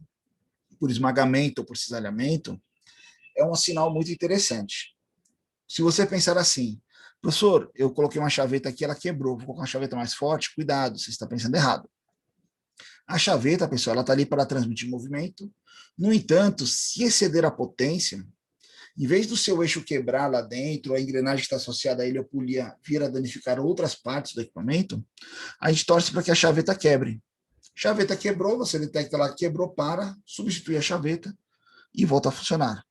por esmagamento ou por cisalhamento, é um sinal muito interessante. Se você pensar assim, professor, eu coloquei uma chaveta aqui, ela quebrou, vou colocar uma chaveta mais forte, cuidado, você está pensando errado. A chaveta, pessoal, ela está ali para transmitir movimento. No entanto, se exceder a potência, em vez do seu eixo quebrar lá dentro, a engrenagem que está associada a ele, a polia, vir a danificar outras partes do equipamento, a gente torce para que a chaveta quebre. Chaveta quebrou, você detecta lá que quebrou, para, substitui a chaveta e volta a funcionar.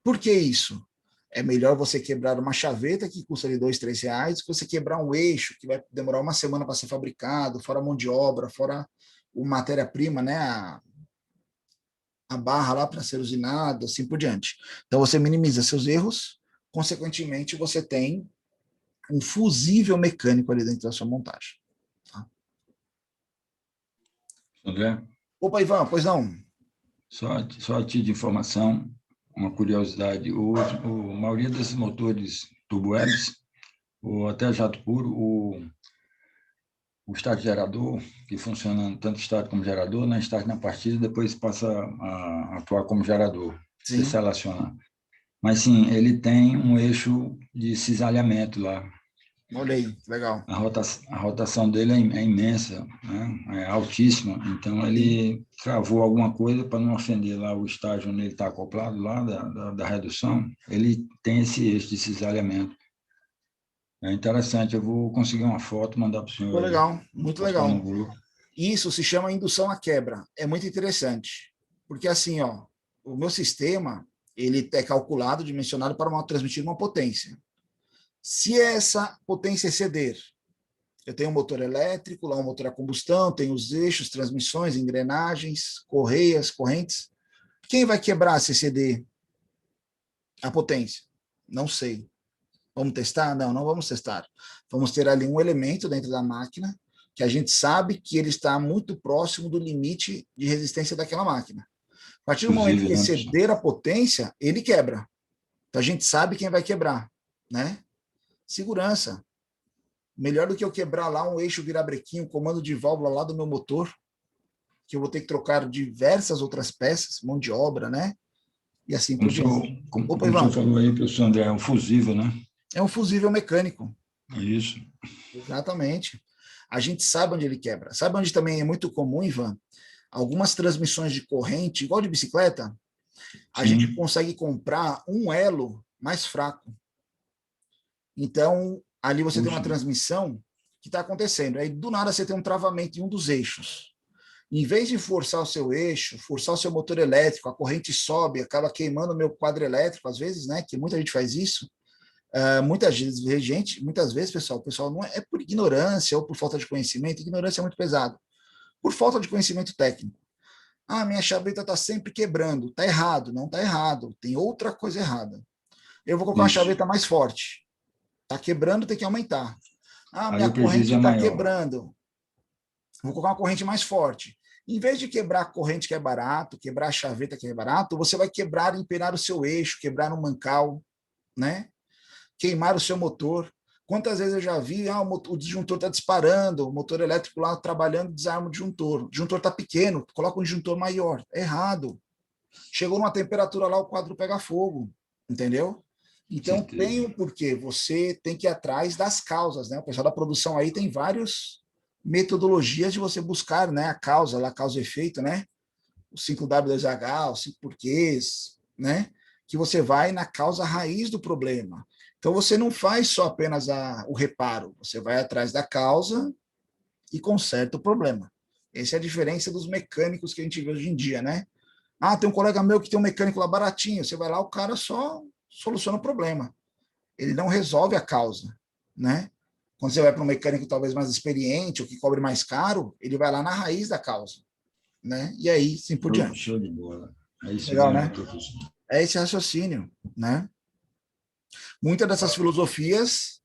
Por que isso? É melhor você quebrar uma chaveta que custa ali R$2, R$3, que você quebrar um eixo que vai demorar uma semana para ser fabricado, fora a mão de obra, fora a matéria-prima, né? A barra lá para ser usinada, assim por diante. Então você minimiza seus erros, consequentemente você tem um fusível mecânico ali dentro da sua montagem. Tá? André? Opa, Ivan, pois não? Só a título de informação, uma curiosidade, a maioria desses motores turbo-hélice, ou até jato puro, o estágio gerador, que funciona tanto estágio como gerador, né? Estágio na partida, depois passa a atuar como gerador, Sim. desrelaciona. Mas sim, ele tem um eixo de cisalhamento lá. Olha aí, legal. A rotação dele é imensa, né? É altíssima, então ele travou alguma coisa para não ofender lá o estágio onde ele está acoplado, lá da redução, ele tem esse eixo de cisalhamento. É interessante, eu vou conseguir uma foto, mandar para o senhor. Ficou legal, muito legal. No grupo. Isso se chama indução à quebra. É muito interessante, porque assim, ó, o meu sistema ele é calculado, dimensionado para transmitir uma potência. Se essa potência exceder, eu tenho um motor elétrico, lá um motor a combustão, tenho os eixos, transmissões, engrenagens, correias, correntes. Quem vai quebrar se exceder a potência? Não sei. Vamos testar? Não, não vamos testar. Vamos ter ali um elemento dentro da máquina que a gente sabe que ele está muito próximo do limite de resistência daquela máquina. A partir do momento que exceder a potência, ele quebra. Então a gente sabe quem vai quebrar, né? Segurança. Melhor do que eu quebrar lá um eixo virabrequim, comando de válvula lá do meu motor. que eu vou ter que trocar diversas outras peças, mão de obra, né? E assim por diante. Como Opa, o senhor Ivan, falou aí, professor André, é um fusível, né? é um fusível mecânico. Isso. Exatamente. A gente sabe onde ele quebra. Sabe onde também é muito comum, Ivan? Algumas transmissões de corrente, igual de bicicleta, a gente Sim. consegue comprar um elo mais fraco. Então, ali você tem uma Puxa, transmissão que está acontecendo. Aí, do nada, você tem um travamento em um dos eixos. Em vez de forçar o seu eixo, forçar o seu motor elétrico, a corrente sobe, acaba queimando o meu quadro elétrico, às vezes, né? Que muita gente faz isso. Muitas vezes, pessoal, o pessoal não é por ignorância ou por falta de conhecimento. Ignorância é muito pesado. Por falta de conhecimento técnico. Ah, minha chaveta está sempre quebrando. Está errado. Não está errado. Tem outra coisa errada. Eu vou colocar uma isso. chaveta mais forte. Está quebrando, tem que aumentar. Ah, Aí minha o prejuízo corrente é está maior. quebrando. Vou colocar uma corrente mais forte. Em vez de quebrar a corrente que é barato, quebrar a chaveta que é barato, você vai quebrar e empenar o seu eixo, quebrar um mancal, né? Queimar o seu motor. Quantas vezes eu já vi, o disjuntor está disparando, o motor elétrico lá trabalhando, desarma o disjuntor. O disjuntor está pequeno, coloca um disjuntor maior. É errado. Chegou numa temperatura lá, o quadro pega fogo, entendeu? Então tem Certeza. um porquê. Você tem que ir atrás das causas, né? O pessoal da produção aí tem várias metodologias de você buscar, né, a causa, lá, causa e efeito, né? O 5W2H, os 5 porquês, né? Que você vai na causa raiz do problema. Então você não faz só apenas o reparo, você vai atrás da causa e conserta o problema. Essa é a diferença dos mecânicos que a gente vê hoje em dia, né? Ah, tem um colega meu que tem um mecânico lá baratinho. Você vai lá, o cara só soluciona o problema. Ele não resolve a causa, né? Quando você vai para um mecânico talvez mais experiente ou que cobre mais caro, ele vai lá na raiz da causa, né? E aí, sim por diante. Show de bola. É isso Legal, mesmo, né? professor. É esse raciocínio, né? Muitas dessas filosofias,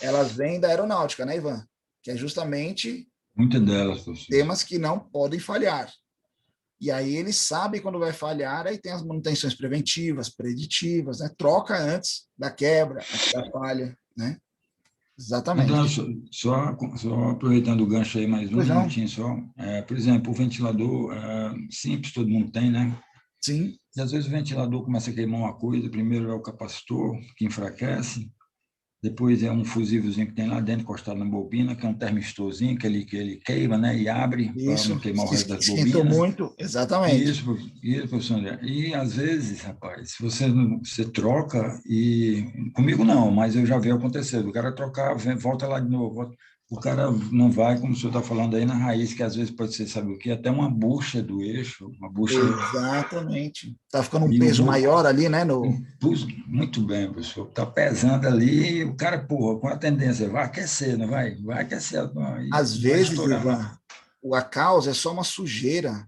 elas vêm da aeronáutica, né, Ivan? Que é justamente Muitas delas, professor. temas que não podem falhar. E aí ele sabe quando vai falhar, aí tem as manutenções preventivas, preditivas, né? Troca antes da quebra, antes da falha, né? Então, Exatamente. só aproveitando o gancho aí, mais um Pois não? minutinho só. Por exemplo, o ventilador, simples, todo mundo tem, né? Sim, E às vezes o ventilador começa a queimar uma coisa, primeiro é o capacitor, que enfraquece, depois é um fusívelzinho que tem lá dentro, encostado na bobina, que é um termistorzinho que ele queima, né? E abre para isso. não queimar o Se resto das esquentou bobinas. muito, exatamente. Isso, professor André. E às vezes, rapaz, se você troca e comigo não, mas eu já vi acontecer, o cara trocar, volta lá de novo, o cara não vai, como o senhor está falando aí, na raiz, que às vezes pode ser, sabe o quê? Até uma bucha do eixo, uma bucha. Exatamente. Tá ficando um E o peso maior ali, né? muito bem, professor. Está pesando ali, e o cara, porra, com a tendência, vai aquecer, não vai? Vai aquecer, e Às vai vezes, estourar. Ivan, a causa é só uma sujeira.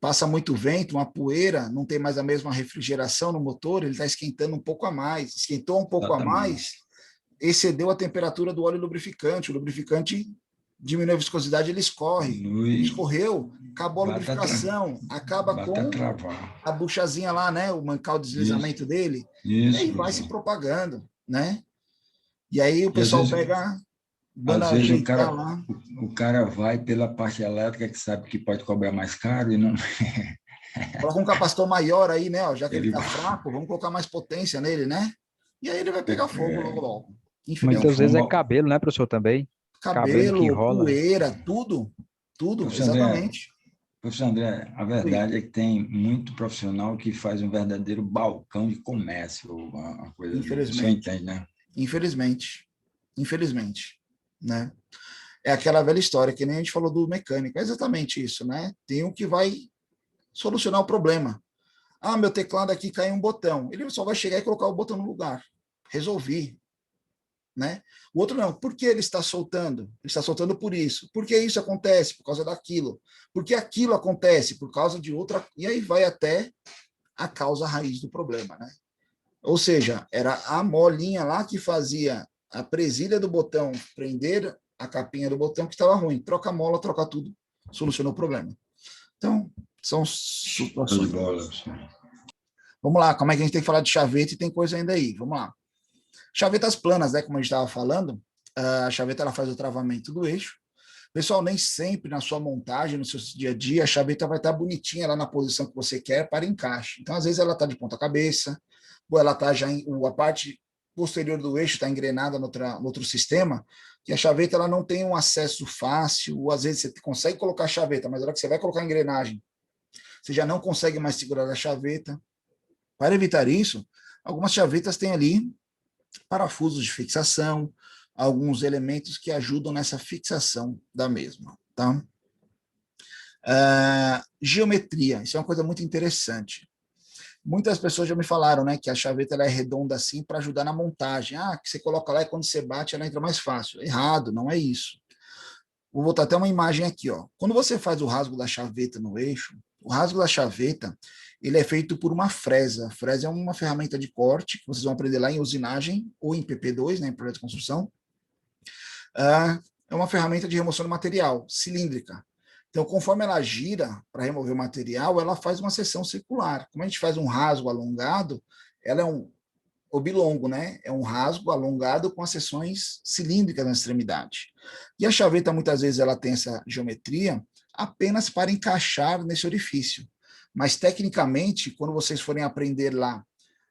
Passa muito vento, uma poeira, não tem mais a mesma refrigeração no motor, ele está esquentando um pouco a mais. Esquentou um pouco a mais, Exatamente. excedeu a temperatura do óleo lubrificante. O lubrificante diminui a viscosidade, ele escorre. E Escorreu, acabou a vai até, lubrificação, acaba vai até com travar. a buchazinha lá, né? O mancal de Isso, deslizamento dele, e isso, aí vai se professor. propagando, né? E aí o E pessoal pega, manda às vezes ajeitar lá, o cara vai pela parte elétrica que sabe que pode cobrar mais caro e não. coloca um capacitor maior aí, né? Ó, já que ele Ele tá fraco, vamos colocar mais potência nele, né? E aí ele vai pegar fogo logo é, logo. é um Muitas vezes é Infelizmente. fumo. cabelo, né, professor, também? Cabelo que Cabelo, rola. poeira, tudo, tudo, Professor André, exatamente. professor André, a Oi. verdade é que tem muito profissional que faz um verdadeiro balcão de comércio, a coisa dele. O senhor Infelizmente. entende, né? Infelizmente. Infelizmente, né? É aquela velha história que nem a gente falou do mecânico. É exatamente isso, né? Tem um que vai solucionar o problema. Ah, meu teclado aqui caiu um botão. Ele só vai chegar e colocar o botão no lugar. Resolvi, né? O outro não. Por que ele está soltando? Ele está soltando por isso. Por que isso acontece? Por causa daquilo. Por que aquilo acontece? Por causa de outra. E aí vai até a causa raiz do problema, né? Ou seja, era a molinha lá que fazia a presilha do botão prender a capinha do botão que estava ruim. Troca a mola, troca tudo, solucionou o problema. Então, são Show de situações. bola, professor. Vamos lá, como é que a gente tem que falar de chaveta e tem coisa ainda aí? Vamos lá. Chavetas planas, né? Como a gente estava falando, a chaveta ela faz o travamento do eixo. Pessoal, nem sempre na sua montagem, no seu dia a dia, a chaveta vai estar bonitinha lá na posição que você quer para encaixe. Então, às vezes, ela está de ponta cabeça, ou ela está já a parte posterior do eixo está engrenada no outro sistema, que a chaveta ela não tem um acesso fácil, ou às vezes você consegue colocar a chaveta, mas na hora que você vai colocar a engrenagem, você já não consegue mais segurar a chaveta. Para evitar isso, algumas chavetas têm ali parafusos de fixação, alguns elementos que ajudam nessa fixação da mesma. Tá? Geometria, isso é uma coisa muito interessante. Muitas pessoas já me falaram, né, que a chaveta ela é redonda assim para ajudar na montagem. Que você coloca lá e quando você bate ela entra mais fácil. Errado, não é isso. Vou botar até uma imagem aqui, ó. Quando você faz o rasgo da chaveta no eixo, o rasgo da chaveta, ele é feito por uma fresa. A fresa é uma ferramenta de corte que vocês vão aprender lá em usinagem ou em PP2, né, em projeto de construção. É uma ferramenta de remoção de material, cilíndrica. Então, conforme ela gira para remover o material, ela faz uma seção circular. Como a gente faz um rasgo alongado, ela é um oblongo, né? É um rasgo alongado com as seções cilíndricas na extremidade. E a chaveta, muitas vezes, ela tem essa geometria apenas para encaixar nesse orifício. Mas, tecnicamente, quando vocês forem aprender lá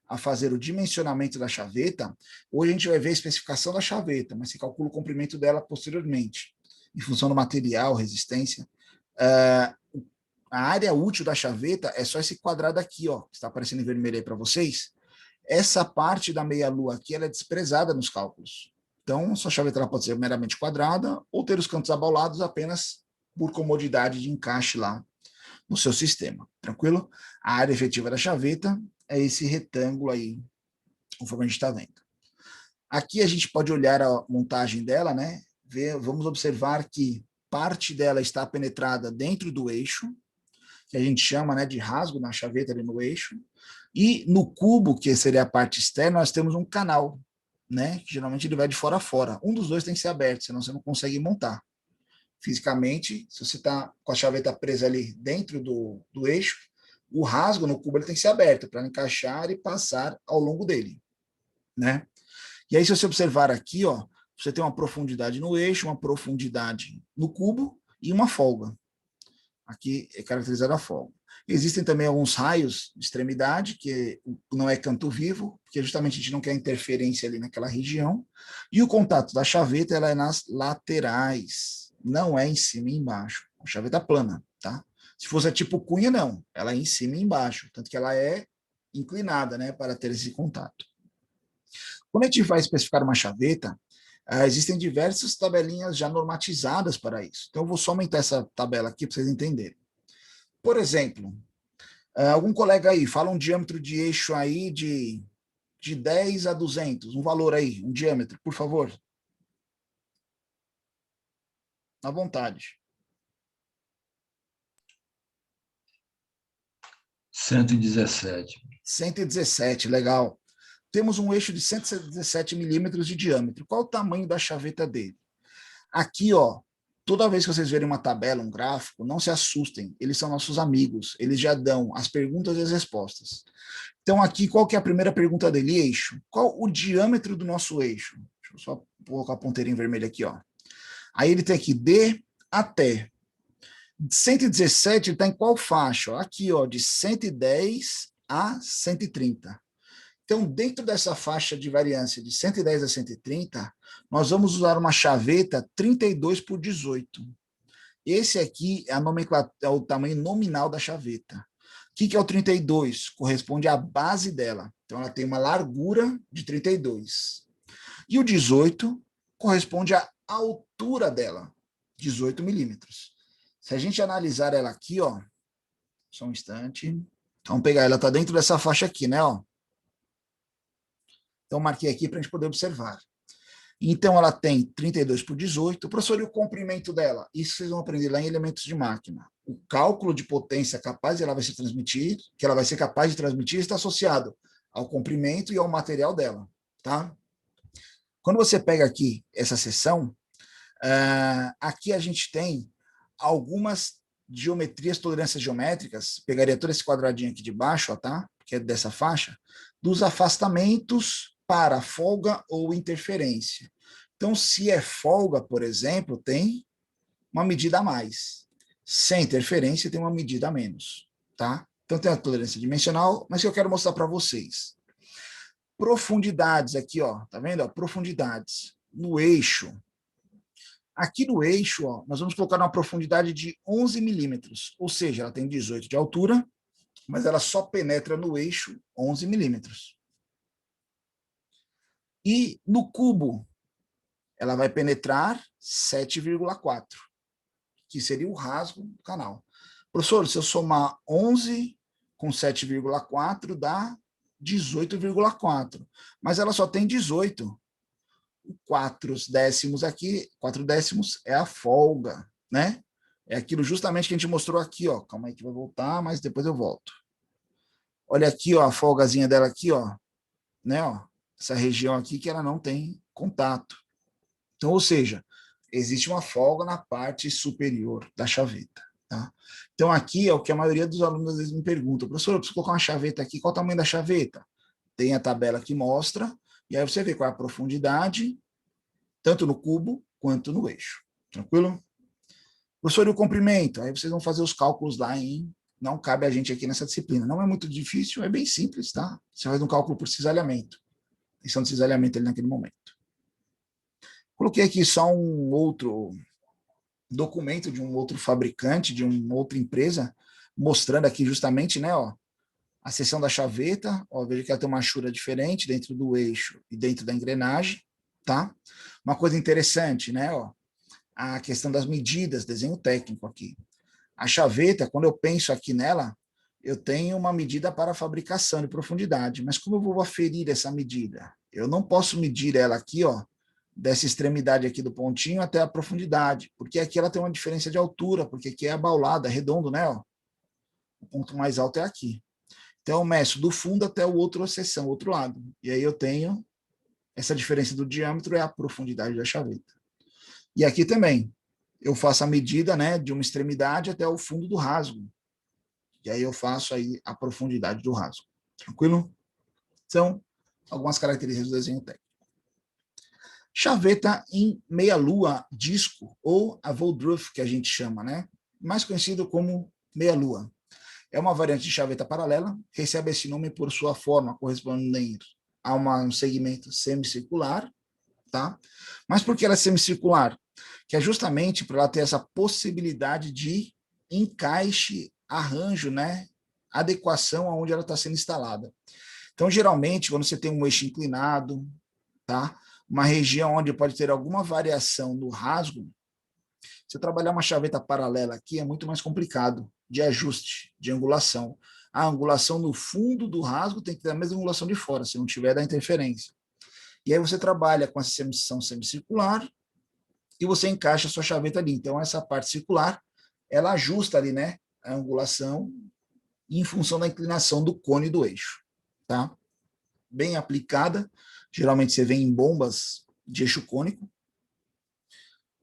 a fazer o dimensionamento da chaveta, hoje a gente vai ver a especificação da chaveta, mas se calcula o comprimento dela posteriormente, em função do material, resistência. A área útil da chaveta é só esse quadrado aqui, ó, que está aparecendo em vermelho aí para vocês. Essa parte da meia-lua aqui, ela é desprezada nos cálculos. Então, sua chaveta ela pode ser meramente quadrada ou ter os cantos abaulados apenas por comodidade de encaixe lá no seu sistema, tranquilo? A área efetiva da chaveta é esse retângulo aí, conforme a gente está vendo. Aqui a gente pode olhar a montagem dela, né? Vamos observar que parte dela está penetrada dentro do eixo, que a gente chama, né, de rasgo na chaveta ali no eixo, e no cubo, que seria a parte externa, nós temos um canal, né, que geralmente ele vai de fora a fora. Um dos dois tem que ser aberto, senão você não consegue montar. Fisicamente, se você está com a chaveta presa ali dentro do eixo, o rasgo no cubo ele tem que ser aberto para encaixar e passar ao longo dele, né? E aí, se você observar aqui, ó, você tem uma profundidade no eixo, uma profundidade no cubo e uma folga. Aqui é caracterizada a folga. Existem também alguns raios de extremidade, que não é canto vivo, porque justamente a gente não quer interferência ali naquela região. E o contato da chaveta ela é nas laterais, não é em cima e embaixo. A chaveta plana, tá? Se fosse tipo cunha, não. Ela é em cima e embaixo, tanto que ela é inclinada, né, para ter esse contato. Quando a gente vai especificar uma chaveta, existem diversas tabelinhas já normatizadas para isso. Então, eu vou só aumentar essa tabela aqui para vocês entenderem. Por exemplo, algum colega aí fala um diâmetro de eixo aí de 10 a 200, um valor aí, um diâmetro, por favor. À vontade. 117. 117, legal. Temos um eixo de 117 milímetros de diâmetro. Qual o tamanho da chaveta dele? Aqui, ó, toda vez que vocês verem uma tabela, um gráfico, não se assustem, eles são nossos amigos, eles já dão as perguntas e as respostas. Então, aqui, qual que é a primeira pergunta dele? Eixo. Qual o diâmetro do nosso eixo? Deixa eu só colocar a ponteirinha vermelha aqui, ó. Aí ele tem aqui D até. 117 está em qual faixa? Aqui, ó, de 110 a 130. Então, dentro dessa faixa de variância de 110 a 130, nós vamos usar uma chaveta 32 por 18. Esse aqui é, é o tamanho nominal da chaveta. O que é o 32? Corresponde à base dela. Então, ela tem uma largura de 32. E o 18 corresponde à altura dela, 18 milímetros. Se a gente analisar ela aqui, ó, só um instante. Vamos pegar, ela está dentro dessa faixa aqui, né, ó. Então, marquei aqui para a gente poder observar. Então, ela tem 32 por 18. Professor, e o comprimento dela? Isso vocês vão aprender lá em elementos de máquina. O cálculo de potência capaz que ela vai ser capaz de transmitir, está associado ao comprimento e ao material dela, tá? Quando você pega aqui essa seção, aqui a gente tem algumas geometrias, tolerâncias geométricas, pegaria todo esse quadradinho aqui de baixo, ó, tá? Que é dessa faixa, dos afastamentos para folga ou interferência. Então, se é folga, por exemplo, tem uma medida a mais. Sem interferência, tem uma medida a menos, tá? Então, tem a tolerância dimensional, mas eu quero mostrar para vocês. Profundidades aqui, ó, tá vendo? Ó, profundidades no eixo. Aqui no eixo, ó, nós vamos colocar uma profundidade de 11 milímetros, ou seja, ela tem 18 de altura, mas ela só penetra no eixo 11 milímetros. E no cubo, ela vai penetrar 7,4, que seria o rasgo do canal. Professor, se eu somar 11 com 7,4, dá 18,4, mas ela só tem 18. 4 décimos aqui, 4 décimos é a folga, né? É aquilo justamente que a gente mostrou aqui, ó. Calma aí que vai voltar, mas depois eu volto. Olha aqui, ó, a folgazinha dela aqui, ó, né, ó, essa região aqui que ela não tem contato. Então, ou seja, existe uma folga na parte superior da chaveta, tá? Então, aqui é o que a maioria dos alunos às vezes me pergunta, professor, eu preciso colocar uma chaveta aqui, qual o tamanho da chaveta? Tem a tabela que mostra, e aí você vê qual é a profundidade, tanto no cubo quanto no eixo. Tranquilo? Professor, e o comprimento? Aí vocês vão fazer os cálculos lá em... Não cabe a gente aqui nessa disciplina. Não é muito difícil, é bem simples, tá? Você faz um cálculo por cisalhamento. Tensão de cisalhamento ali naquele momento. Coloquei aqui só um outro documento de um outro fabricante, de uma outra empresa, mostrando aqui justamente, né, ó, a seção da chaveta. Ó, veja que ela tem uma achura diferente dentro do eixo e dentro da engrenagem, tá? Uma coisa interessante, né, ó, a questão das medidas, desenho técnico aqui. A chaveta, quando eu penso aqui nela, eu tenho uma medida para fabricação de profundidade, mas como eu vou aferir essa medida? Eu não posso medir ela aqui, ó, dessa extremidade aqui do pontinho até a profundidade, porque aqui ela tem uma diferença de altura, porque aqui é abaulada, redondo, né, ó? O ponto mais alto é aqui. Então eu meço do fundo até o outro seção, o outro lado, e aí eu tenho essa diferença do diâmetro, é a profundidade da chaveta. E aqui também, eu faço a medida, né, de uma extremidade até o fundo do rasgo. E aí eu faço aí a profundidade do rasgo. Tranquilo? São algumas características do desenho técnico. Chaveta em meia-lua disco, ou a Woodruff, que a gente chama, né? Mais conhecido como meia-lua. É uma variante de chaveta paralela, recebe esse nome por sua forma correspondente a um segmento semicircular, tá? Mas por que ela é semicircular? Que é justamente para ela ter essa possibilidade de encaixe, arranjo, né? Adequação aonde ela está sendo instalada. Então, geralmente, quando você tem um eixo inclinado, tá? Uma região onde pode ter alguma variação no rasgo, se trabalhar uma chaveta paralela aqui é muito mais complicado de ajuste, de angulação. A angulação no fundo do rasgo tem que ter a mesma angulação de fora, se não tiver, dá interferência. E aí você trabalha com essa seção semicircular e você encaixa a sua chaveta ali. Então, essa parte circular, ela ajusta ali, né, a angulação em função da inclinação do cone do eixo, tá? Bem aplicada, geralmente você vê em bombas de eixo cônico.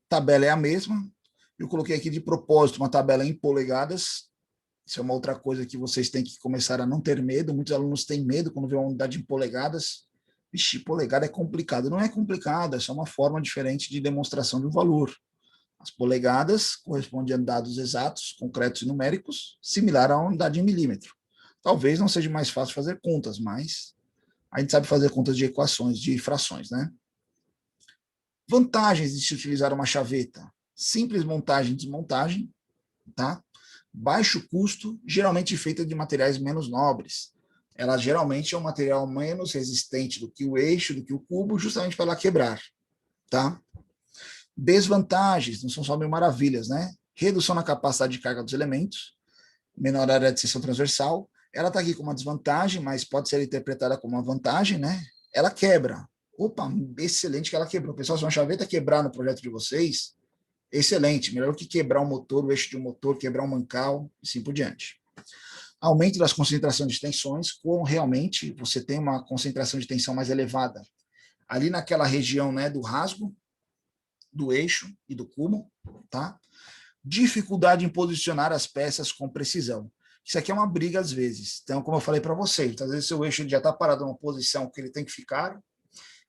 Tabela é a mesma. Eu coloquei aqui de propósito uma tabela em polegadas. Isso é uma outra coisa que vocês têm que começar a não ter medo. Muitos alunos têm medo quando vê uma unidade em polegadas. Vixe, polegada é complicado. Não é complicado, é só uma forma diferente de demonstração de um valor. As polegadas correspondem a dados exatos, concretos e numéricos, similar à unidade em milímetro. Talvez não seja mais fácil fazer contas, mas a gente sabe fazer contas de equações, de frações, né? Vantagens de se utilizar uma chaveta. Simples montagem e desmontagem, tá? Baixo custo, geralmente feita de materiais menos nobres. Ela geralmente é um material menos resistente do que o eixo, do que o cubo, justamente para ela quebrar, tá? Desvantagens, não são só mil maravilhas, né? Redução na capacidade de carga dos elementos, menor área de seção transversal. Ela está aqui com uma desvantagem, mas pode ser interpretada como uma vantagem, né? Ela quebra. Opa, excelente que ela quebrou. Pessoal, se uma chaveta quebrar no projeto de vocês, excelente. Melhor que quebrar um motor, o eixo de um motor, quebrar um mancal, e assim por diante. Aumento das concentrações de tensões, como realmente você tem uma concentração de tensão mais elevada. Ali naquela região, né, do rasgo, do eixo e do cubo, tá? Dificuldade em posicionar as peças com precisão. Isso aqui é uma briga às vezes. Então, como eu falei para vocês, às vezes seu eixo já está parado numa posição que ele tem que ficar,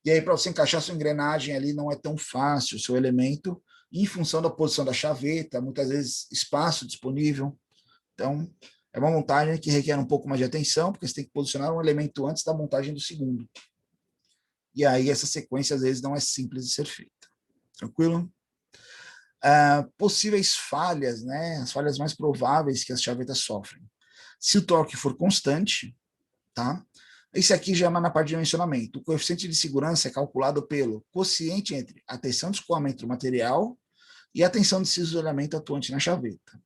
e aí para você encaixar sua engrenagem ali não é tão fácil, seu elemento, em função da posição da chaveta, muitas vezes espaço disponível. Então, é uma montagem que requer um pouco mais de atenção, porque você tem que posicionar um elemento antes da montagem do segundo. E aí, essa sequência, às vezes, não é simples de ser feita. Tranquilo? Possíveis falhas, né? As falhas mais prováveis que as chavetas sofrem. Se o torque for constante, tá? Esse aqui já é na parte de dimensionamento. O coeficiente de segurança é calculado pelo quociente entre a tensão de escoamento do material e a tensão de cisalhamento atuante na chaveta.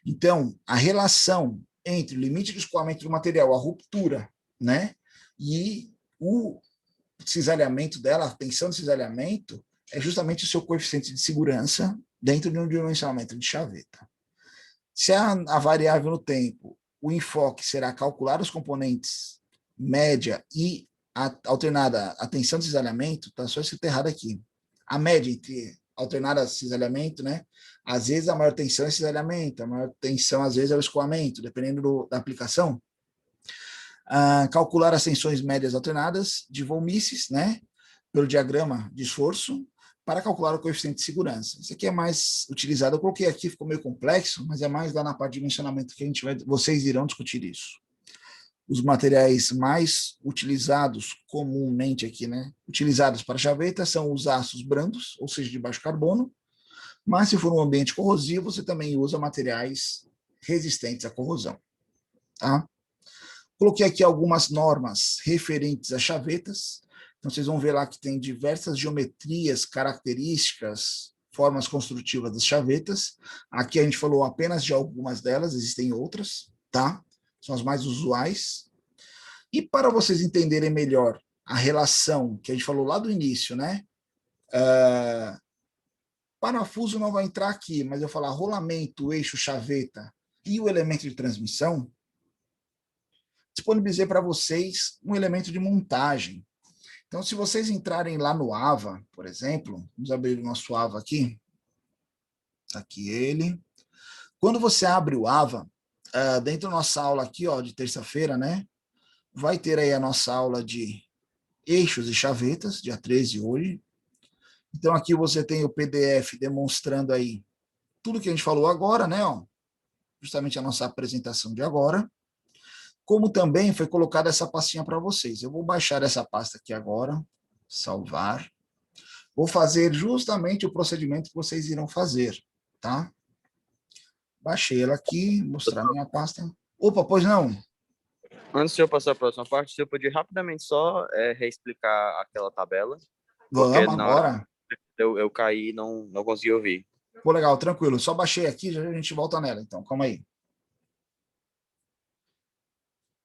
Então, a relação entre o limite de escoamento do material, a ruptura, né, e o cisalhamento dela, a tensão de cisalhamento, é justamente o seu coeficiente de segurança dentro de um dimensionamento de chaveta. Se a variável no tempo, o enfoque será calcular os componentes média e alternada a tensão de cisalhamento, está só escrito errado aqui. A média entre alternada a cisalhamento, né? Às vezes a maior tensão é cisalhamento, a maior tensão às vezes é o escoamento, dependendo da aplicação. Calcular as tensões médias alternadas de von Mises, né? Pelo diagrama de esforço, para calcular o coeficiente de segurança. Isso aqui é mais utilizado, eu coloquei aqui, ficou meio complexo, mas é mais lá na parte de dimensionamento que vocês irão discutir isso. Os materiais mais utilizados comumente aqui, né? Utilizados para chaveta são os aços brandos, ou seja, de baixo carbono, mas se for um ambiente corrosivo, você também usa materiais resistentes à corrosão, tá? Coloquei aqui algumas normas referentes a chavetas. Então, vocês vão ver lá que tem diversas geometrias, características, formas construtivas das chavetas. Aqui a gente falou apenas de algumas delas, existem outras, tá? São as mais usuais. E para vocês entenderem melhor a relação que a gente falou lá do início, né? Parafuso não vai entrar aqui, mas eu falar rolamento, eixo, chaveta e o elemento de transmissão, disponibilizei para vocês um elemento de montagem. Então, se vocês entrarem lá no AVA, por exemplo, vamos abrir o nosso AVA aqui. Está aqui ele. Quando você abre o AVA, dentro da nossa aula aqui, ó, de terça-feira, né? Vai ter aí a nossa aula de eixos e chavetas, dia 13 hoje. Então, aqui você tem o PDF demonstrando aí tudo que a gente falou agora, né? Ó, justamente a nossa apresentação de agora. Como também foi colocada essa pastinha para vocês. Eu vou baixar essa pasta aqui agora, salvar. Vou fazer justamente o procedimento que vocês irão fazer, tá? Baixei ela aqui, mostrar minha pasta. Opa, pois não? Antes de eu passar para a próxima parte, eu podia rapidamente só reexplicar aquela tabela. Vamos agora. Eu caí e não consegui ouvir. Pô, legal, tranquilo. Só baixei aqui, já a gente volta nela, então. Calma aí.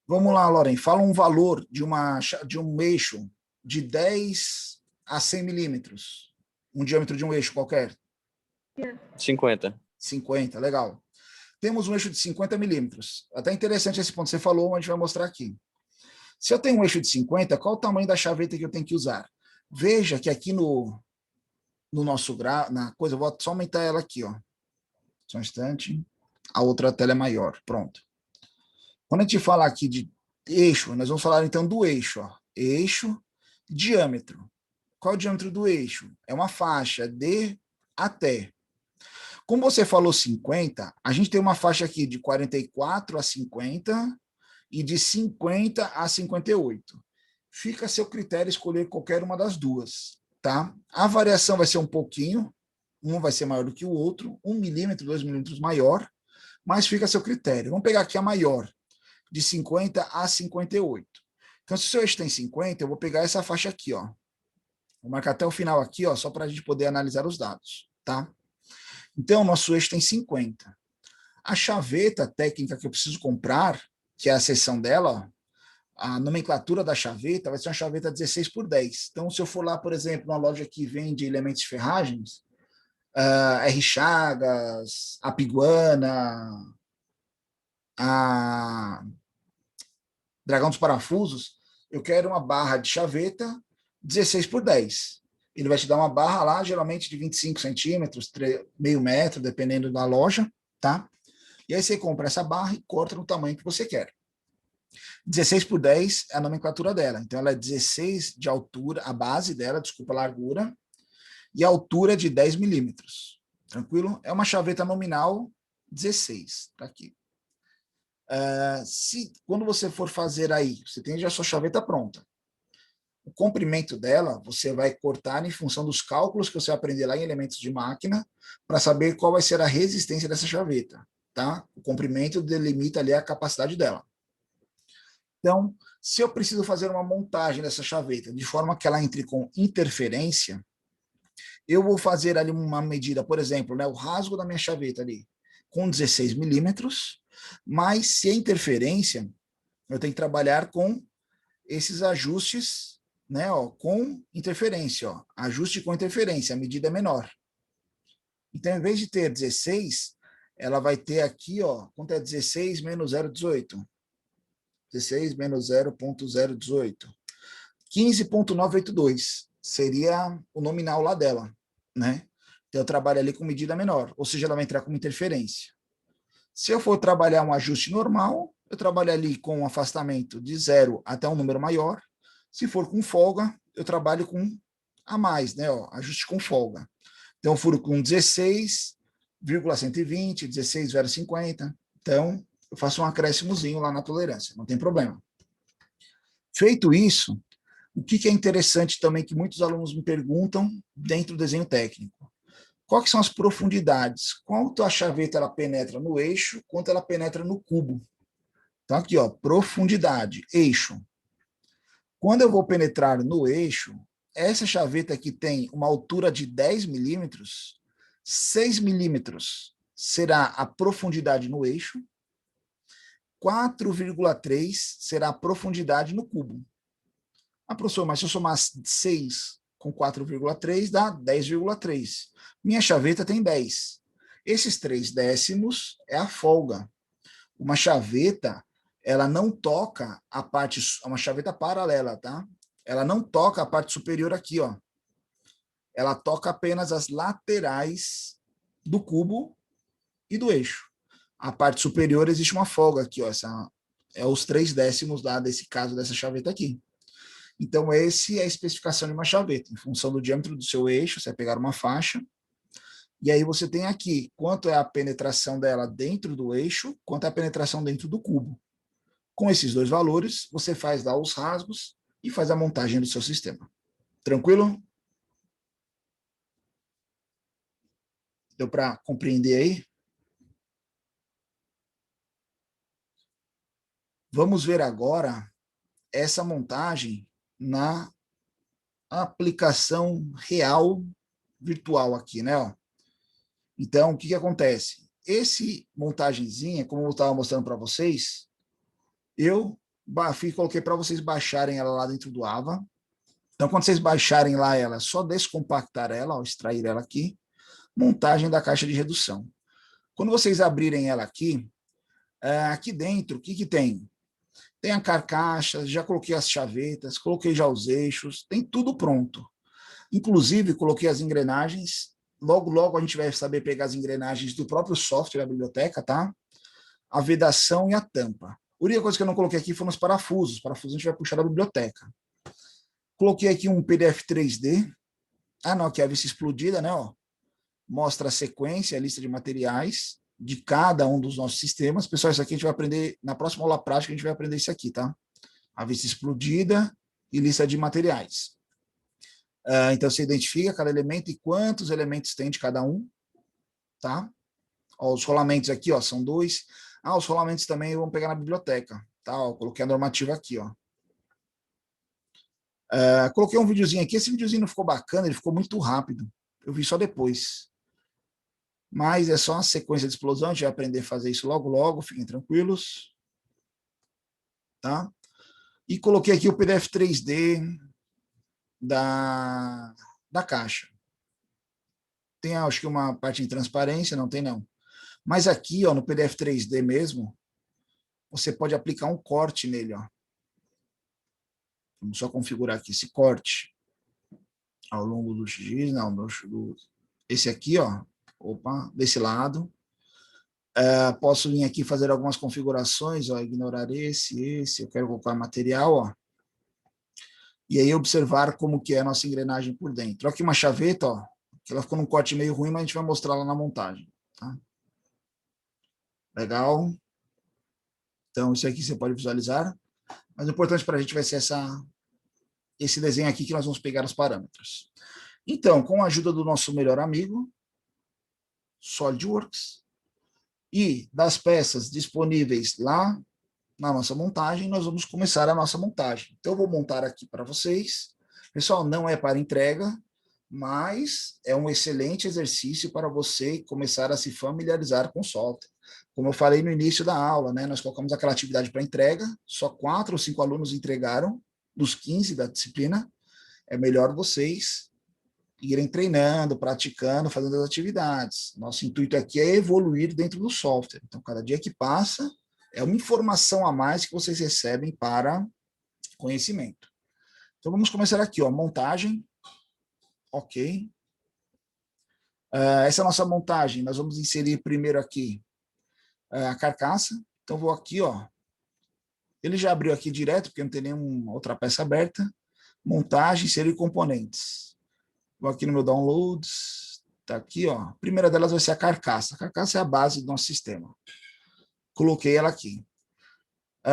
Vamos lá, Loren. Fala um valor de um eixo de 10 a 100 milímetros. Um diâmetro de um eixo qualquer. 50. 50, legal. Temos um eixo de 50 milímetros. Até interessante esse ponto que você falou, mas a gente vai mostrar aqui. Se eu tenho um eixo de 50, qual o tamanho da chaveta que eu tenho que usar? Veja que aqui no nosso na coisa, eu vou só aumentar ela aqui, ó. Só um instante. A outra tela é maior. Pronto. Quando a gente fala aqui de eixo, nós vamos falar então do eixo, ó. Eixo, diâmetro. Qual é o diâmetro do eixo? É uma faixa de até. Como você falou 50, a gente tem uma faixa aqui de 44 a 50 e de 50 a 58. Fica a seu critério escolher qualquer uma das duas, tá? A variação vai ser um pouquinho, um vai ser maior do que o outro, 1 milímetro, 2 milímetros maior, mas fica a seu critério. Vamos pegar aqui a maior, de 50 a 58. Então, se o seu eixo tem 50, eu vou pegar essa faixa aqui, ó. Vou marcar até o final aqui, ó, só para a gente poder analisar os dados, tá? Então, o nosso eixo tem 50. A chaveta técnica que eu preciso comprar, que é a seção dela, ó, a nomenclatura da chaveta vai ser uma chaveta 16 por 10. Então, se eu for lá, por exemplo, numa loja que vende elementos de ferragens, R. Chagas, a Piguana, a Dragão dos Parafusos, eu quero uma barra de chaveta 16 por 10. Ele vai te dar uma barra lá, geralmente de 25 centímetros, meio metro, dependendo da loja, tá? E aí você compra essa barra e corta no tamanho que você quer. 16 por 10 é a nomenclatura dela. Então, ela é 16 de altura, a base dela, desculpa, a largura, e a altura de 10 milímetros. Tranquilo? É uma chaveta nominal 16, tá aqui. Quando você for fazer aí, você tem já a sua chaveta pronta. O comprimento dela, você vai cortar em função dos cálculos que você vai aprender lá em elementos de máquina, para saber qual vai ser a resistência dessa chaveta, tá? O comprimento delimita ali a capacidade dela. Então, se eu preciso fazer uma montagem dessa chaveta de forma que ela entre com interferência, eu vou fazer ali uma medida, por exemplo, né, o rasgo da minha chaveta ali com 16 milímetros, mas se é interferência, eu tenho que trabalhar com esses ajustes, né, ó, com interferência, ó, ajuste com interferência, a medida é menor. Então, em vez de ter 16, ela vai ter aqui, ó, quanto é 16 menos 0,18? 16 menos 0,018. 15,982 seria o nominal lá dela, né? Então, eu trabalho ali com medida menor, ou seja, ela vai entrar como interferência. Se eu for trabalhar um ajuste normal, eu trabalho ali com um afastamento de 0 até um número maior. Se for com folga, eu trabalho com a mais, né? Ó, ajuste com folga. Então, eu furo com 16,120, 16,050. Então, eu faço um acréscimozinho lá na tolerância, não tem problema. Feito isso, o que é interessante também que muitos alunos me perguntam dentro do desenho técnico. Quais são as profundidades? Quanto a chaveta ela penetra no eixo, quanto ela penetra no cubo. Então, aqui, ó, profundidade, eixo. Quando eu vou penetrar no eixo, essa chaveta aqui tem uma altura de 10 milímetros, 6 milímetros será a profundidade no eixo, 4,3 será a profundidade no cubo. Ah, professor, mas se eu somar 6 com 4,3 dá 10,3. Minha chaveta tem 10. Esses 3 décimos é a folga. Uma chaveta, ela não toca a parte, uma chaveta paralela, tá? Ela não toca a parte superior aqui, ó. Ela toca apenas as laterais do cubo e do eixo. A parte superior existe uma folga aqui, ó. Essa é os 3 décimos lá desse caso dessa chaveta aqui. Então, essa é a especificação de uma chaveta. Em função do diâmetro do seu eixo, você vai pegar uma faixa, e aí você tem aqui quanto é a penetração dela dentro do eixo, quanto é a penetração dentro do cubo. Com esses dois valores, você faz lá os rasgos e faz a montagem do seu sistema. Tranquilo? Deu para compreender aí? Vamos ver agora essa montagem na aplicação real virtual aqui, né? Ó. Então, o que acontece? Esse montagenzinha, como eu estava mostrando para vocês, eu coloquei para vocês baixarem ela lá dentro do AVA. Então, quando vocês baixarem lá ela, é só descompactar ela, ó, extrair ela aqui, montagem da caixa de redução. Quando vocês abrirem ela aqui, aqui dentro, o que tem? Tem a carcaça, já coloquei as chavetas, coloquei já os eixos, tem tudo pronto. Inclusive, coloquei as engrenagens. Logo, logo a gente vai saber pegar as engrenagens do próprio software da biblioteca, tá? A vedação e a tampa. A única coisa que eu não coloquei aqui foram os parafusos. Os parafusos a gente vai puxar da biblioteca. Coloquei aqui um PDF 3D. Ah, não, aqui é a vista explodida, né? Ó. Mostra a sequência, a lista de materiais de cada um dos nossos sistemas. Pessoal, isso aqui a gente vai aprender, na próxima aula prática, a gente vai aprender isso aqui, tá? A vista explodida e lista de materiais. Então, você identifica cada elemento e quantos elementos tem de cada um, tá? Ó, os rolamentos aqui, ó, são 2. Os rolamentos também vamos pegar na biblioteca, tá? Ó, coloquei a normativa aqui, ó. Coloquei um videozinho aqui. Esse videozinho não ficou bacana, ele ficou muito rápido. Eu vi só depois. Mas é só uma sequência de explosão, a gente vai aprender a fazer isso logo, logo, fiquem tranquilos. Tá? E coloquei aqui o PDF 3D da caixa. Tem, acho que uma parte em transparência, não tem não. Mas aqui, ó, no PDF 3D mesmo, você pode aplicar um corte nele, ó. Vamos só configurar aqui esse corte. Ao longo do X, não, esse aqui, ó. Opa, desse lado. Posso vir aqui fazer algumas configurações, ó, ignorar esse, eu quero colocar material, ó. E aí observar como que é a nossa engrenagem por dentro. Aqui uma chaveta, ó, Ela ficou num corte meio ruim, mas a gente vai mostrar lá na montagem. Tá? Legal. Então, isso aqui você pode visualizar. Mas o importante para a gente vai ser esse desenho aqui que nós vamos pegar os parâmetros. Então, com a ajuda do nosso melhor amigo, SolidWorks, e das peças disponíveis lá na nossa montagem, nós vamos começar a nossa montagem. Então, eu vou montar aqui para vocês. Pessoal, não é para entrega, mas é um excelente exercício para você começar a se familiarizar com o software. Como eu falei no início da aula, né, nós colocamos aquela atividade para entrega, só 4 ou 5 alunos entregaram, dos 15 da disciplina. É melhor vocês irem treinando, praticando, fazendo as atividades. Nosso intuito aqui é evoluir dentro do software. Então, cada dia que passa, é uma informação a mais que vocês recebem para conhecimento. Então, vamos começar aqui, ó, montagem. Ok. Essa é a nossa montagem. Nós vamos inserir primeiro aqui a carcaça. Então, vou aqui, ó. Ele já abriu aqui direto, porque não tem nenhuma outra peça aberta. Montagem, inserir componentes. Vou aqui no meu downloads. Tá aqui, ó. A primeira delas vai ser a carcaça. A carcaça é a base do nosso sistema. Coloquei ela aqui.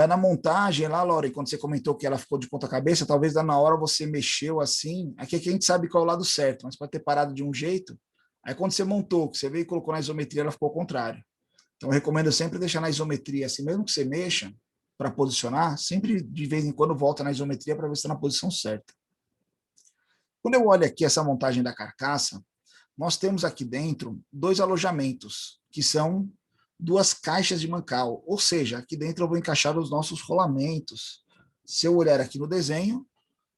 Na montagem, lá, Laura, quando você comentou que ela ficou de ponta cabeça, talvez na hora você mexeu assim. Aqui a gente sabe qual é o lado certo, mas pode ter parado de um jeito. Aí quando você montou, que você veio e colocou na isometria, ela ficou ao contrário. Então eu recomendo sempre deixar na isometria, assim, mesmo que você mexa para posicionar, sempre de vez em quando volta na isometria para ver se está na posição certa. Quando eu olho aqui essa montagem da carcaça, nós temos aqui dentro 2 alojamentos, que são 2 caixas de mancal, ou seja, aqui dentro eu vou encaixar os nossos rolamentos. Se eu olhar aqui no desenho,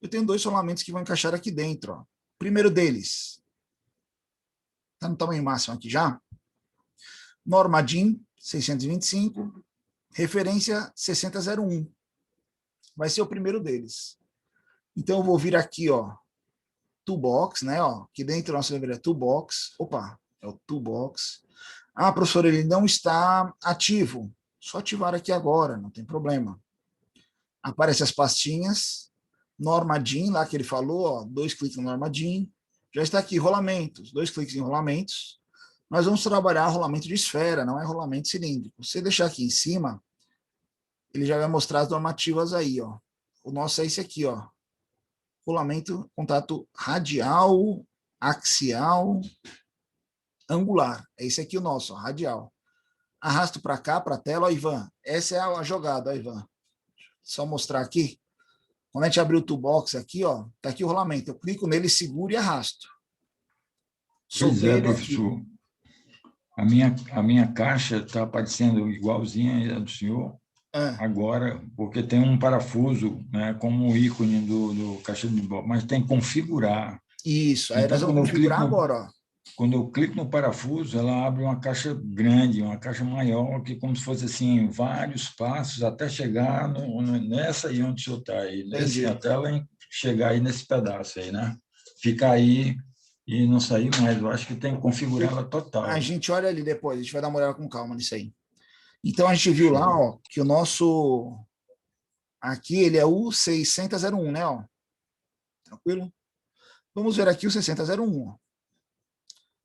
eu tenho 2 rolamentos que vão encaixar aqui dentro. Ó. Primeiro deles, está no tamanho máximo aqui já, norma DIN 625, referência 6001. Vai ser o primeiro deles. Então eu vou vir aqui, ó, toolbox, né, ó, aqui dentro da nossa livraria toolbox. Opa, é o toolbox. Ah, professor, ele não está ativo. Só ativar aqui agora, não tem problema. Aparecem as pastinhas, norma DIN, lá que ele falou, ó, 2 cliques no norma DIN. Já está aqui, rolamentos, 2 cliques em rolamentos. Nós vamos trabalhar rolamento de esfera, não é rolamento cilíndrico. Se você deixar aqui em cima, ele já vai mostrar as normativas aí, ó. O nosso é esse aqui, ó. Rolamento, contato radial, axial, angular. É esse aqui o nosso, ó, radial. Arrasto para cá, para a tela, ó, Ivan. Essa é a jogada, ó, Ivan. Só mostrar aqui. Quando a gente abrir o toolbox aqui, ó, tá aqui o rolamento. Eu clico nele, seguro e arrasto. Pois é, professor. A minha caixa está aparecendo igualzinha a do senhor agora, porque tem um parafuso, né, como o ícone do caixa de bola, mas tem que configurar. Isso, aí então, nós vamos configurar agora, ó. Quando eu clico no parafuso, ela abre uma caixa grande, uma caixa maior, que como se fosse assim, vários passos até chegar nessa aí onde o senhor está aí, até ela chegar aí nesse pedaço aí, né? Ficar aí e não sair mais. Eu acho que tem que configurar ela total. A gente olha ali depois, a gente vai dar uma olhada com calma nisso aí. Então, a gente viu lá, ó, que o nosso... Aqui, ele é o 601, né, ó. Tranquilo? Vamos ver aqui o 6001, ó.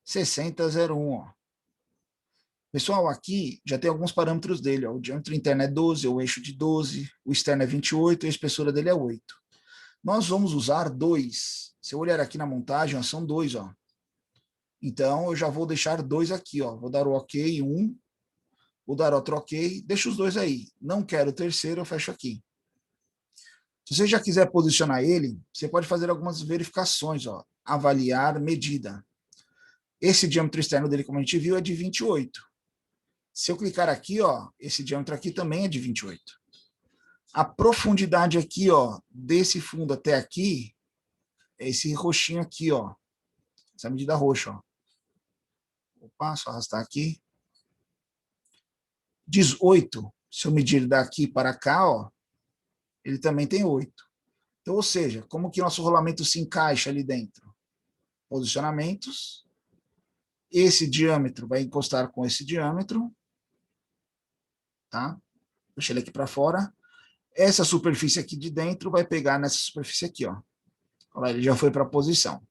6001, ó. Pessoal, aqui já tem alguns parâmetros dele, ó. O diâmetro interno é 12, o eixo de 12, o externo é 28 e a espessura dele é 8. Nós vamos usar 2. Se eu olhar aqui na montagem, ó, são 2, ó. Então, eu já vou deixar 2 aqui, ó. Vou dar o OK, 1. Vou dar outro OK. Deixa os 2 aí. Não quero o terceiro, eu fecho aqui. Se você já quiser posicionar ele, você pode fazer algumas verificações, ó. Avaliar medida. Esse diâmetro externo dele, como a gente viu, é de 28. Se eu clicar aqui, ó, esse diâmetro aqui também é de 28. A profundidade aqui, ó, desse fundo até aqui, é esse roxinho aqui, ó. Essa medida roxa, ó. Opa, só arrastar aqui. 18. Se eu medir daqui para cá, ó, ele também tem 8. Então, ou seja, como que nosso rolamento se encaixa ali dentro? Posicionamentos. Esse diâmetro vai encostar com esse diâmetro. Tá? Deixa ele aqui para fora. Essa superfície aqui de dentro vai pegar nessa superfície aqui, ó. Olha lá, ele já foi para a posição.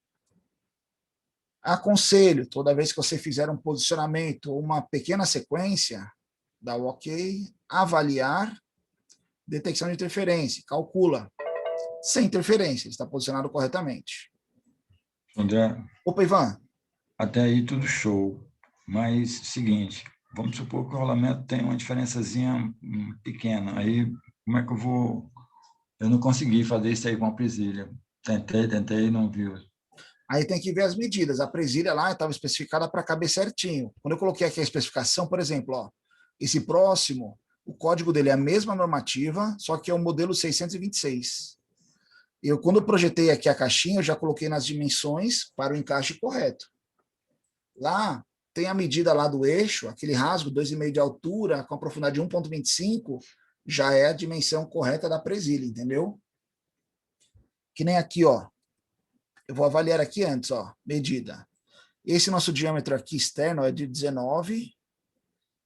Aconselho, toda vez que você fizer um posicionamento ou uma pequena sequência, dá o OK, avaliar, detecção de interferência, calcula. Sem interferência, está posicionado corretamente. André, Opa, Ivan. até aí tudo show. Mas, seguinte, vamos supor que o rolamento tem uma diferençazinha pequena. Aí, como é que eu vou... Eu não consegui fazer isso aí com a presilha. Tentei, não viu. Aí tem que ver as medidas. A presilha lá estava especificada para caber certinho. Quando eu coloquei aqui a especificação, por exemplo, ó, esse próximo, o código dele é a mesma normativa, só que é o modelo 626. Quando eu projetei aqui a caixinha, eu já coloquei nas dimensões para o encaixe correto. Lá tem a medida lá do eixo, aquele rasgo 2,5 de altura, com a profundidade de 1,25, já é a dimensão correta da presilha, entendeu? Que nem aqui, ó. Eu vou avaliar aqui antes, ó, medida. Esse nosso diâmetro aqui externo é de 19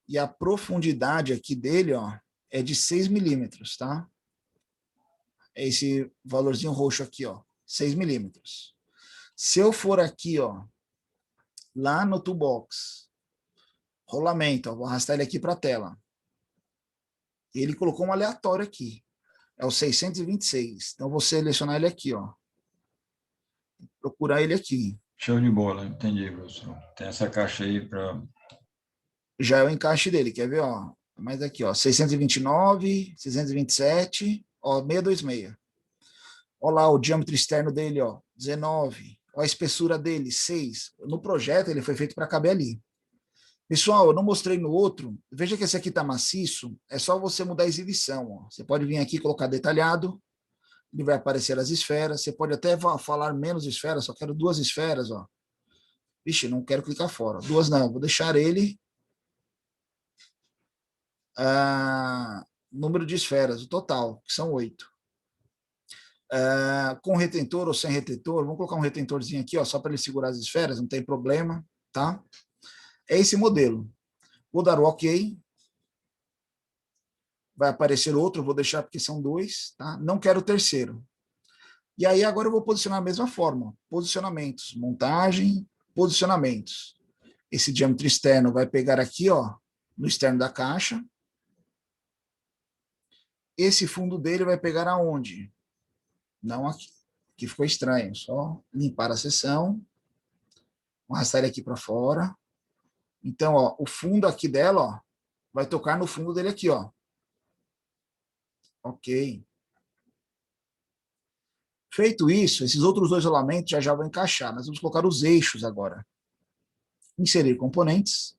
e a profundidade aqui dele, ó, é de 6 milímetros, tá? É esse valorzinho roxo aqui, ó, 6 milímetros. Se eu for aqui, ó, lá no toolbox, rolamento, ó, vou arrastar ele aqui para a tela. Ele colocou um aleatório aqui. É o 626. Então, eu vou selecionar ele aqui, ó. Procurar ele aqui. Show de bola, entendi, professor. Tem essa caixa aí para... Já é o encaixe dele, quer ver, ó? Mas aqui, ó, 629, 627, ó, 626. Ó lá o diâmetro externo dele, ó, 19. Ó a espessura dele, 6. No projeto ele foi feito para caber ali. Pessoal, eu não mostrei no outro. Veja que esse aqui tá maciço. É só você mudar a exibição, ó. Você pode vir aqui e colocar detalhado. Ele vai aparecer as esferas. Você pode até falar menos esferas, só quero 2 esferas, ó. Vixe, não quero clicar fora. 2 não, vou deixar ele número de esferas, o total, que são 8. Com retentor ou sem retentor, vamos colocar um retentorzinho aqui, ó, só para ele segurar as esferas, não tem problema, tá? É esse modelo. Vou dar o OK. Vai aparecer outro, vou deixar porque são 2, tá? Não quero o terceiro. E aí agora eu vou posicionar a mesma forma. Posicionamentos, montagem, posicionamentos. Esse diâmetro externo vai pegar aqui, ó, no externo da caixa. Esse fundo dele vai pegar aonde? Não aqui, que ficou estranho. Só limpar a seção. Vou arrastar ele aqui para fora. Então, ó, o fundo aqui dela, ó, vai tocar no fundo dele aqui, ó. Ok. Feito isso, esses outros 2 rolamentos já vão encaixar. Nós vamos colocar os eixos agora. Inserir componentes.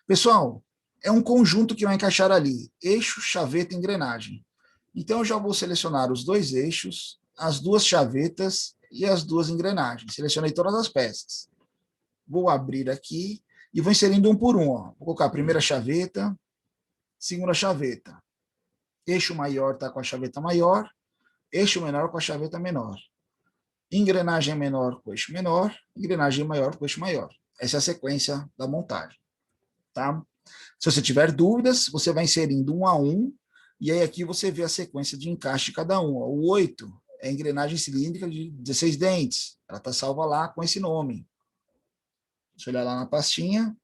Pessoal, é um conjunto que vai encaixar ali. Eixo, chaveta e engrenagem. Então, eu já vou selecionar os 2 eixos, as 2 chavetas e as 2 engrenagens. Selecionei todas as peças. Vou abrir aqui e vou inserindo um por um. Ó. Vou colocar a primeira chaveta, segunda chaveta. Eixo maior está com a chaveta maior, eixo menor com a chaveta menor. Engrenagem menor com eixo menor, engrenagem maior com eixo maior. Essa é a sequência da montagem. Tá? Se você tiver dúvidas, você vai inserindo um a um, e aí aqui você vê a sequência de encaixe de cada um. Ó. O 8 é a engrenagem cilíndrica de 16 dentes. Ela está salva lá com esse nome. Deixa eu olhar lá na pastinha.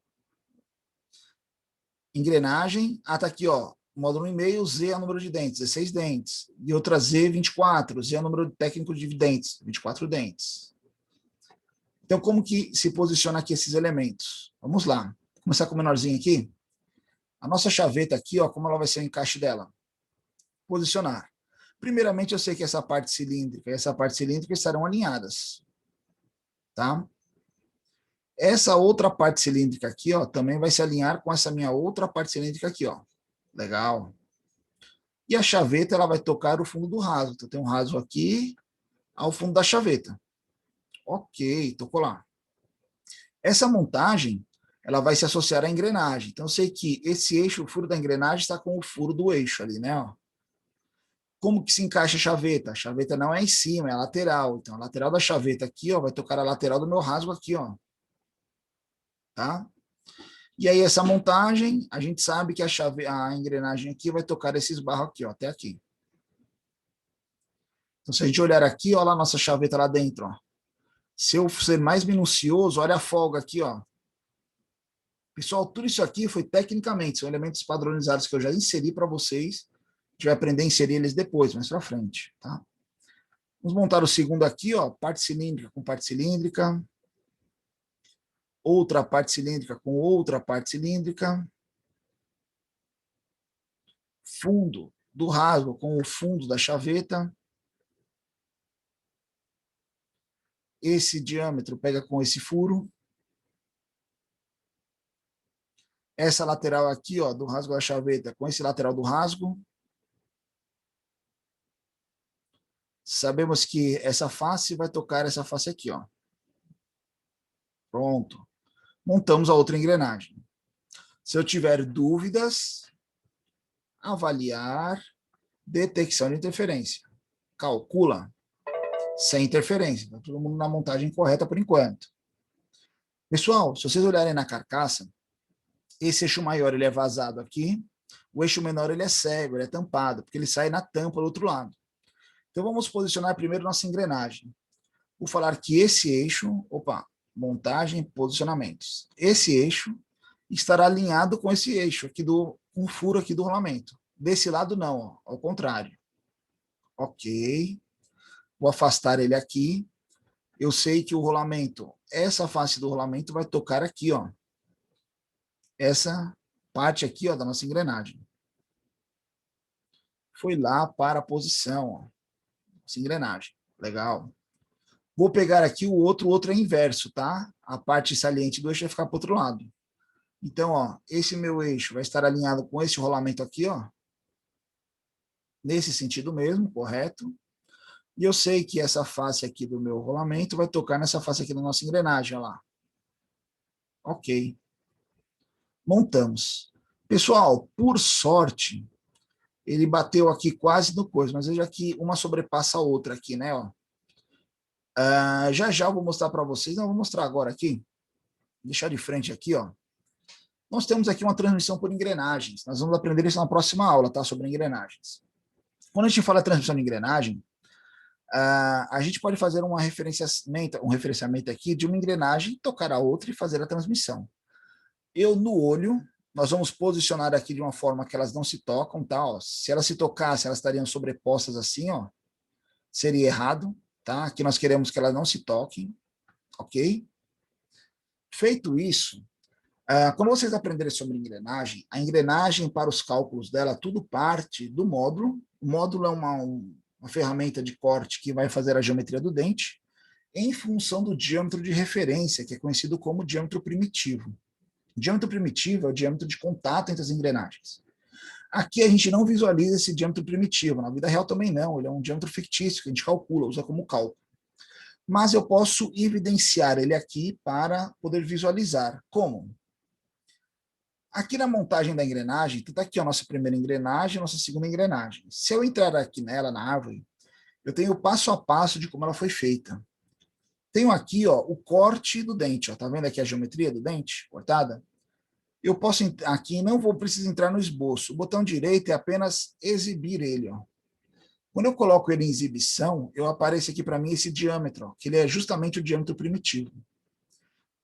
Engrenagem. Ah, tá aqui, ó. Módulo 1,5, Z é o número de dentes, 16 dentes. E outra Z, 24. Z é o número técnico de dentes, 24 dentes. Então, como que se posiciona aqui esses elementos? Vamos lá. Vou começar com o menorzinho aqui. A nossa chaveta aqui, ó, como ela vai ser o encaixe dela? Posicionar. Primeiramente, eu sei que essa parte cilíndrica e essa parte cilíndrica estarão alinhadas. Tá? Essa outra parte cilíndrica aqui, ó, também vai se alinhar com essa minha outra parte cilíndrica aqui, ó. Legal. E a chaveta, ela vai tocar o fundo do raso. Então, tem um raso aqui ao fundo da chaveta. Ok, tocou lá. Essa montagem, ela vai se associar à engrenagem. Então, eu sei que esse eixo, o furo da engrenagem, está com o furo do eixo ali, né? Ó. Como que se encaixa a chaveta? A chaveta não é em cima, é a lateral. Então, a lateral da chaveta aqui, ó, vai tocar a lateral do meu rasgo aqui, ó. Tá? E aí, essa montagem, a gente sabe que a engrenagem aqui vai tocar esses barros aqui, ó, até aqui. Então, se a gente olhar aqui, ó lá a nossa chaveta lá dentro, ó. Se eu ser mais minucioso, olha a folga aqui, ó. Pessoal, tudo isso aqui foi tecnicamente, são elementos padronizados que eu já inseri para vocês. A gente vai aprender a inserir eles depois, mais para frente, tá? Vamos montar o segundo aqui, ó, parte cilíndrica com parte cilíndrica. Outra parte cilíndrica com outra parte cilíndrica. Fundo do rasgo com o fundo da chaveta. Esse diâmetro pega com esse furo. Essa lateral aqui, ó, do rasgo da chaveta com esse lateral do rasgo. Sabemos que essa face vai tocar essa face aqui, ó. Pronto. Montamos a outra engrenagem. Se eu tiver dúvidas, avaliar, detecção de interferência. Calcula. Sem interferência. Tá todo mundo na montagem correta por enquanto. Pessoal, se vocês olharem na carcaça, esse eixo maior ele é vazado aqui, o eixo menor ele é cego, ele é tampado, porque ele sai na tampa do outro lado. Então vamos posicionar primeiro nossa engrenagem. Vou falar que esse eixo, montagem, posicionamentos. Esse eixo estará alinhado com esse eixo aqui um furo aqui do rolamento. Desse lado não, ó, ao contrário. Ok. Vou afastar ele aqui. Eu sei que o rolamento, essa face do rolamento vai tocar aqui, ó. Essa parte aqui, ó, da nossa engrenagem. Foi lá para a posição, ó. Essa engrenagem. Legal. Vou pegar aqui o outro é inverso, tá? A parte saliente do eixo vai ficar para o outro lado. Então, ó, esse meu eixo vai estar alinhado com esse rolamento aqui, ó. Nesse sentido mesmo, correto? E eu sei que essa face aqui do meu rolamento vai tocar nessa face aqui da nossa engrenagem, ó lá. Ok. Montamos. Pessoal, por sorte, ele bateu aqui quase no coisa, mas veja que uma sobrepassa a outra aqui, né, ó. Já eu vou mostrar para vocês, não, vou mostrar agora aqui, vou deixar de frente aqui, ó. Nós temos aqui uma transmissão por engrenagens, nós vamos aprender isso na próxima aula, tá, sobre engrenagens. Quando a gente fala transmissão de engrenagem, a gente pode fazer um referenciamento aqui de uma engrenagem, tocar a outra e fazer a transmissão. Eu, no olho, nós vamos posicionar aqui de uma forma que elas não se tocam, tá, ó. Se elas se tocassem, elas estariam sobrepostas assim, ó, seria errado. Tá? Aqui nós queremos que ela não se toque, ok? Feito isso, quando vocês aprenderem sobre engrenagem, a engrenagem para os cálculos dela, tudo parte do módulo. O módulo é uma ferramenta de corte que vai fazer a geometria do dente em função do diâmetro de referência, que é conhecido como diâmetro primitivo. O diâmetro primitivo é o diâmetro de contato entre as engrenagens. Aqui a gente não visualiza esse diâmetro primitivo, na vida real também não, ele é um diâmetro fictício que a gente calcula, usa como cálculo. Mas eu posso evidenciar ele aqui para poder visualizar. Como? Aqui na montagem da engrenagem, está aqui a nossa primeira engrenagem, a nossa segunda engrenagem. Se eu entrar aqui nela, na árvore, eu tenho o passo a passo de como ela foi feita. Tenho aqui, ó, o corte do dente, ó, tá vendo aqui a geometria do dente cortada? Eu posso aqui, não vou precisar entrar no esboço. O botão direito é apenas exibir ele, ó. Quando eu coloco ele em exibição, eu aparece aqui para mim esse diâmetro, ó, que ele é justamente o diâmetro primitivo.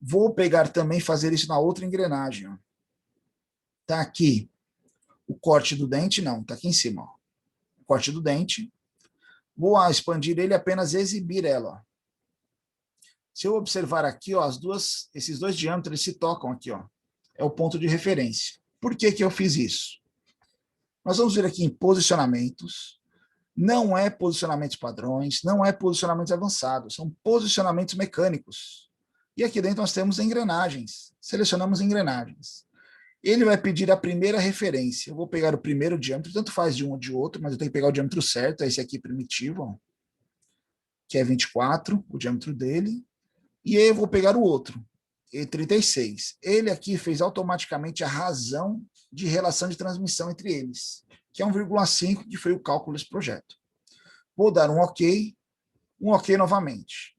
Vou pegar também e fazer isso na outra engrenagem, ó. Tá aqui o corte do dente, não, tá aqui em cima, ó. O corte do dente. Vou expandir ele e apenas exibir ela, ó. Se eu observar aqui, ó, esses dois diâmetros eles se tocam aqui, ó. É o ponto de referência. Por que eu fiz isso? Nós vamos ver aqui em posicionamentos. Não é posicionamentos padrões, não é posicionamentos avançados, são posicionamentos mecânicos. E aqui dentro nós temos engrenagens. Selecionamos engrenagens. Ele vai pedir a primeira referência. Eu vou pegar o primeiro diâmetro, tanto faz de um ou de outro, mas eu tenho que pegar o diâmetro certo, esse aqui primitivo, ó, que é 24, o diâmetro dele. E aí eu vou pegar o outro, E36. Ele aqui fez automaticamente a razão de relação de transmissão entre eles, que é 1,5, que foi o cálculo desse projeto. Vou dar um ok novamente.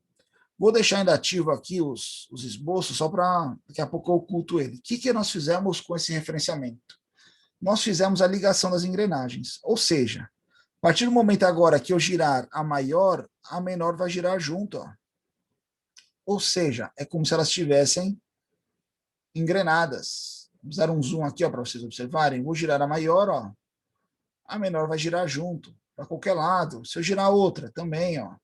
Vou deixar ainda ativo aqui os esboços, só para daqui a pouco eu oculto ele. O que nós fizemos com esse referenciamento? Nós fizemos a ligação das engrenagens, ou seja, a partir do momento agora que eu girar a maior, a menor vai girar junto, ó. Ou seja, é como se elas estivessem engrenadas. Vamos dar um zoom aqui para vocês observarem. Vou girar a maior, ó. A menor vai girar junto, para qualquer lado. Se eu girar a outra, também, ó.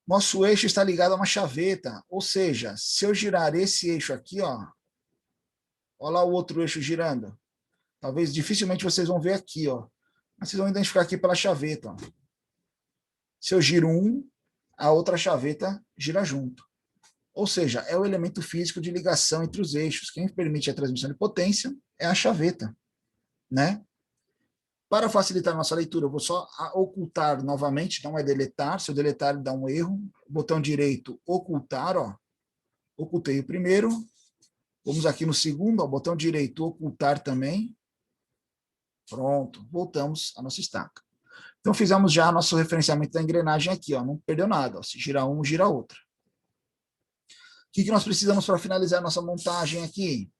Nosso eixo está ligado a uma chaveta, ou seja, se eu girar esse eixo aqui, ó, olha lá o outro eixo girando. Talvez dificilmente vocês vão ver aqui, ó, mas vocês vão identificar aqui pela chaveta. Ó. Se eu giro um, a outra chaveta gira junto. Ou seja, é o elemento físico de ligação entre os eixos. Quem permite a transmissão de potência é a chaveta, né? Para facilitar a nossa leitura, eu vou só ocultar novamente, não é deletar. Se eu deletar, ele dá um erro. Botão direito, ocultar, ó. Ocultei o primeiro. Vamos aqui no segundo, ó, botão direito, ocultar também. Pronto, voltamos à nossa estaca. Então, fizemos já nosso referenciamento da engrenagem aqui, ó. Não perdeu nada, ó. Se gira um, gira outra. O que nós precisamos para finalizar a nossa montagem aqui?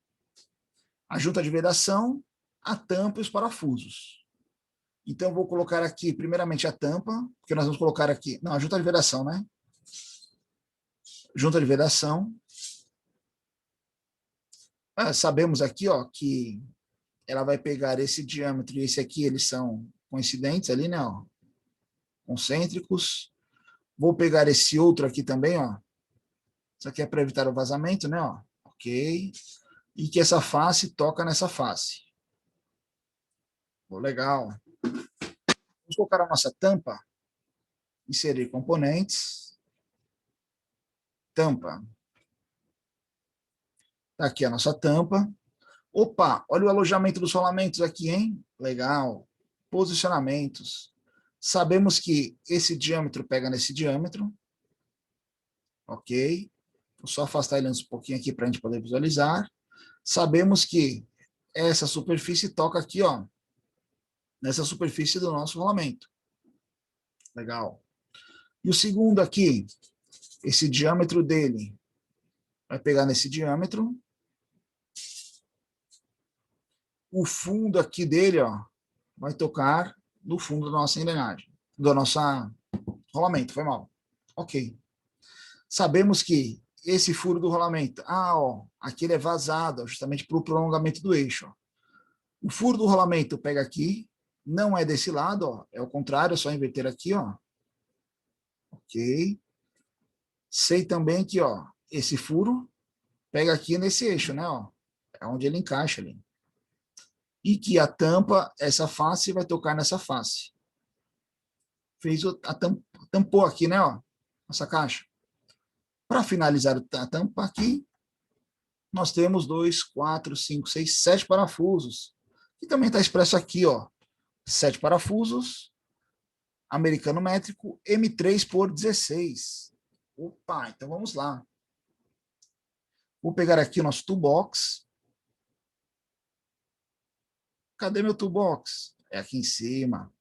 A junta de vedação, a tampa e os parafusos. Então, vou colocar aqui, primeiramente, a tampa, porque nós vamos colocar aqui... Não, a junta de vedação, né? Junta de vedação. Sabemos aqui, ó, que ela vai pegar esse diâmetro e esse aqui, eles são coincidentes ali, né? Ó, concêntricos. Vou pegar esse outro aqui também, ó. Isso aqui é para evitar o vazamento, né? Ó. Ok. E que essa face toca nessa face. Legal. Vamos colocar a nossa tampa. Inserir componentes. Tampa. Tá aqui a nossa tampa. Opa, olha o alojamento dos rolamentos aqui, hein? Legal. Posicionamentos. Sabemos que esse diâmetro pega nesse diâmetro. Ok. Vou só afastar ele um pouquinho aqui para a gente poder visualizar. Sabemos que essa superfície toca aqui, ó, nessa superfície do nosso rolamento. Legal. E o segundo aqui, esse diâmetro dele vai pegar nesse diâmetro. O fundo aqui dele, ó, vai tocar no fundo da nossa engrenagem, do nosso rolamento, foi mal. Ok. Sabemos que esse furo do rolamento, ó, aqui ele é vazado, ó, justamente para o prolongamento do eixo. Ó. O furo do rolamento pega aqui, não é desse lado, ó, é o contrário, é só inverter aqui, ó. Ok. Sei também que, ó, esse furo pega aqui nesse eixo, né, ó. É onde ele encaixa ali. E que a tampa, essa face, vai tocar nessa face. Tampou aqui, né, ó, essa caixa. Para finalizar a tampa aqui, nós temos 2, 4, 5, 6, 7 parafusos. Que também está expresso aqui, ó. 7 parafusos, americano métrico, M3 por 16. Opa, então vamos lá. Vou pegar aqui o nosso toolbox. Cadê meu toolbox? É aqui em cima.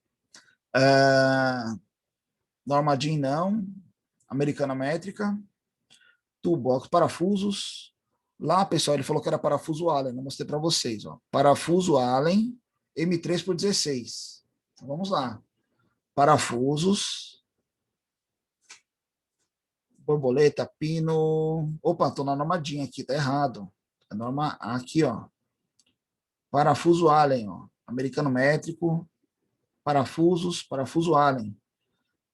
Norma DIN não. Americana métrica. Toolbox, parafusos. Lá, pessoal, ele falou que era parafuso Allen. Eu mostrei para vocês. Ó. Parafuso Allen, M3 por 16. Então, vamos lá. Parafusos. Borboleta, pino. Opa, estou na norma DIN aqui, tá errado. A norma aqui, ó. Parafuso Allen, ó. Americano métrico. Parafusos, parafuso Allen.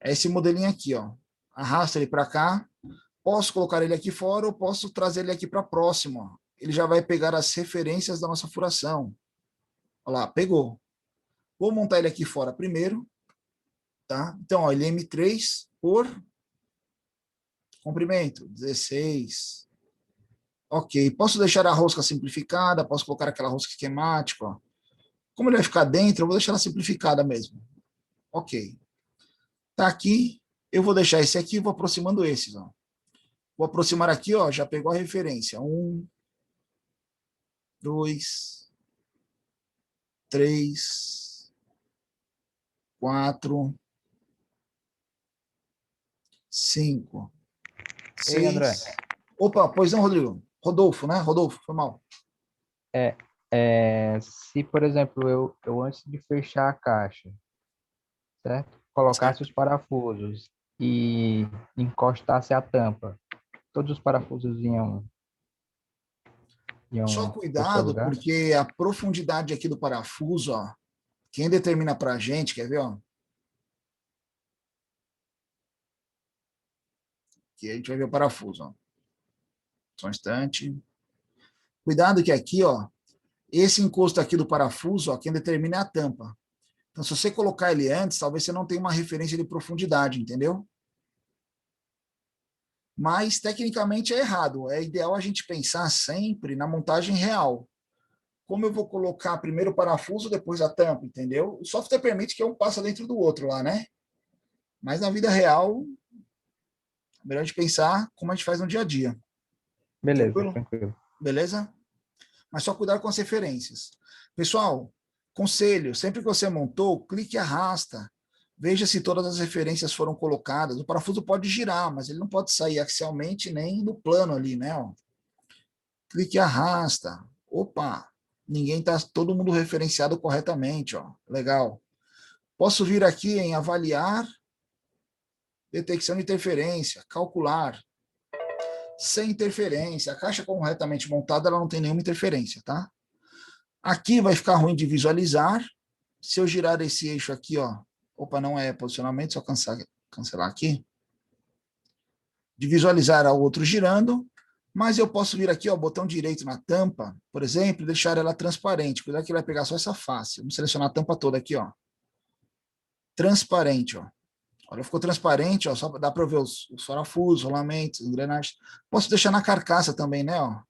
É esse modelinho aqui, ó. Arrasta ele para cá. Posso colocar ele aqui fora ou posso trazer ele aqui para próximo. Ó. Ele já vai pegar as referências da nossa furação. Olha lá, pegou. Vou montar ele aqui fora primeiro. Tá? Então, ó, ele é M3 por comprimento, 16. Ok. Posso deixar a rosca simplificada, posso colocar aquela rosca esquemática. Ó. Como ele vai ficar dentro, eu vou deixar ela simplificada mesmo. Ok. Tá aqui. Eu vou deixar esse aqui e vou aproximando esses. Ó. Vou aproximar aqui, ó, já pegou a referência. 1, 2, 3, 4, 5, Ei, André. 6. Opa, pois não, Rodrigo. Rodolfo, né? Rodolfo, foi mal. Se, por exemplo, eu antes de fechar a caixa, certo? Colocasse Certo. os parafusos, e encostasse a tampa, todos os parafusos Só iam para o seu cuidado, lugar? porque a profundidade aqui do parafuso, ó, quem determina para a gente, quer ver, ó? Aqui a gente vai ver o parafuso, ó. Só um instante. Cuidado que aqui, ó, esse encosto aqui do parafuso, ó, quem determina é a tampa. Então, se você colocar ele antes, talvez você não tenha uma referência de profundidade, entendeu? Mas, tecnicamente, é errado. É ideal a gente pensar sempre na montagem real. Como eu vou colocar primeiro o parafuso, depois a tampa, entendeu? O software permite que um passe dentro do outro lá, né? Mas na vida real, é melhor a gente pensar como a gente faz no dia a dia. Beleza, Tranquilo? tranquilo. Beleza? Mas só cuidar com as referências. Pessoal, conselho, sempre que você montou, clique e arrasta. Veja se todas as referências foram colocadas. O parafuso pode girar, mas ele não pode sair axialmente nem no plano ali, né? Ó. Clique e arrasta. Opa, ninguém tá, todo mundo referenciado corretamente, ó. Legal. Posso vir aqui em avaliar, detecção de interferência, calcular. Sem interferência. A caixa corretamente montada, ela não tem nenhuma interferência, tá? Aqui vai ficar ruim de visualizar. Se eu girar esse eixo aqui, ó, opa, não é posicionamento, só cancelar aqui. De visualizar o outro girando, mas eu posso vir aqui, ó, botão direito na tampa, por exemplo, e deixar ela transparente. Cuidado que ele vai pegar só essa face. Vamos selecionar a tampa toda aqui, ó. Transparente, ó. Olha, ficou transparente, ó, só dá para ver os parafusos, rolamentos, engrenagens. Posso deixar na carcaça também, né, ó.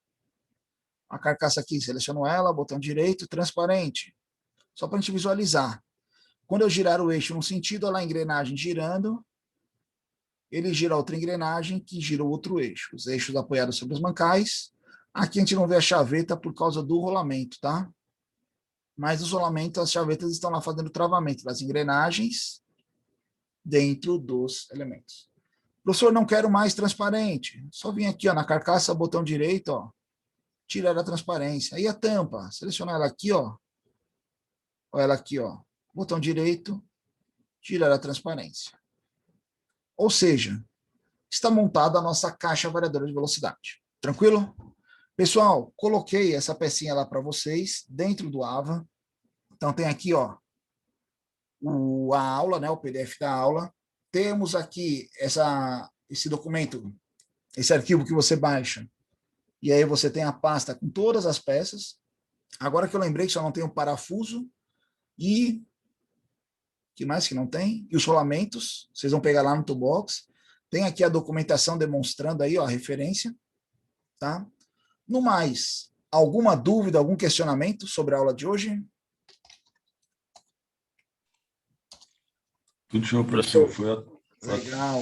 A carcaça aqui, seleciono ela, botão direito, transparente. Só para a gente visualizar. Quando eu girar o eixo num sentido, olha lá a engrenagem girando, ele gira outra engrenagem que gira o outro eixo. Os eixos apoiados sobre os mancais. Aqui a gente não vê a chaveta por causa do rolamento, tá? Mas os rolamentos, as chavetas estão lá fazendo o travamento das engrenagens dentro dos elementos. Professor, não quero mais transparente. Só vim aqui, ó, na carcaça, botão direito, ó, tirar a transparência. Aí a tampa, selecionar ela aqui, ó, ela aqui, ó, botão direito, tirar a transparência. Ou seja, está montada a nossa caixa variadora de velocidade. Tranquilo? Pessoal, coloquei essa pecinha lá para vocês dentro do AVA. Então tem aqui, ó, a aula, né, o PDF da aula. Temos aqui esse documento, esse arquivo que você baixa. E aí você tem a pasta com todas as peças. Agora que eu lembrei que só não tem o parafuso e que mais que não tem? E os rolamentos, vocês vão pegar lá no toolbox. Tem aqui a documentação demonstrando aí, ó, a referência, tá? No mais, alguma dúvida, algum questionamento sobre a aula de hoje? Tudo show, professor. Legal.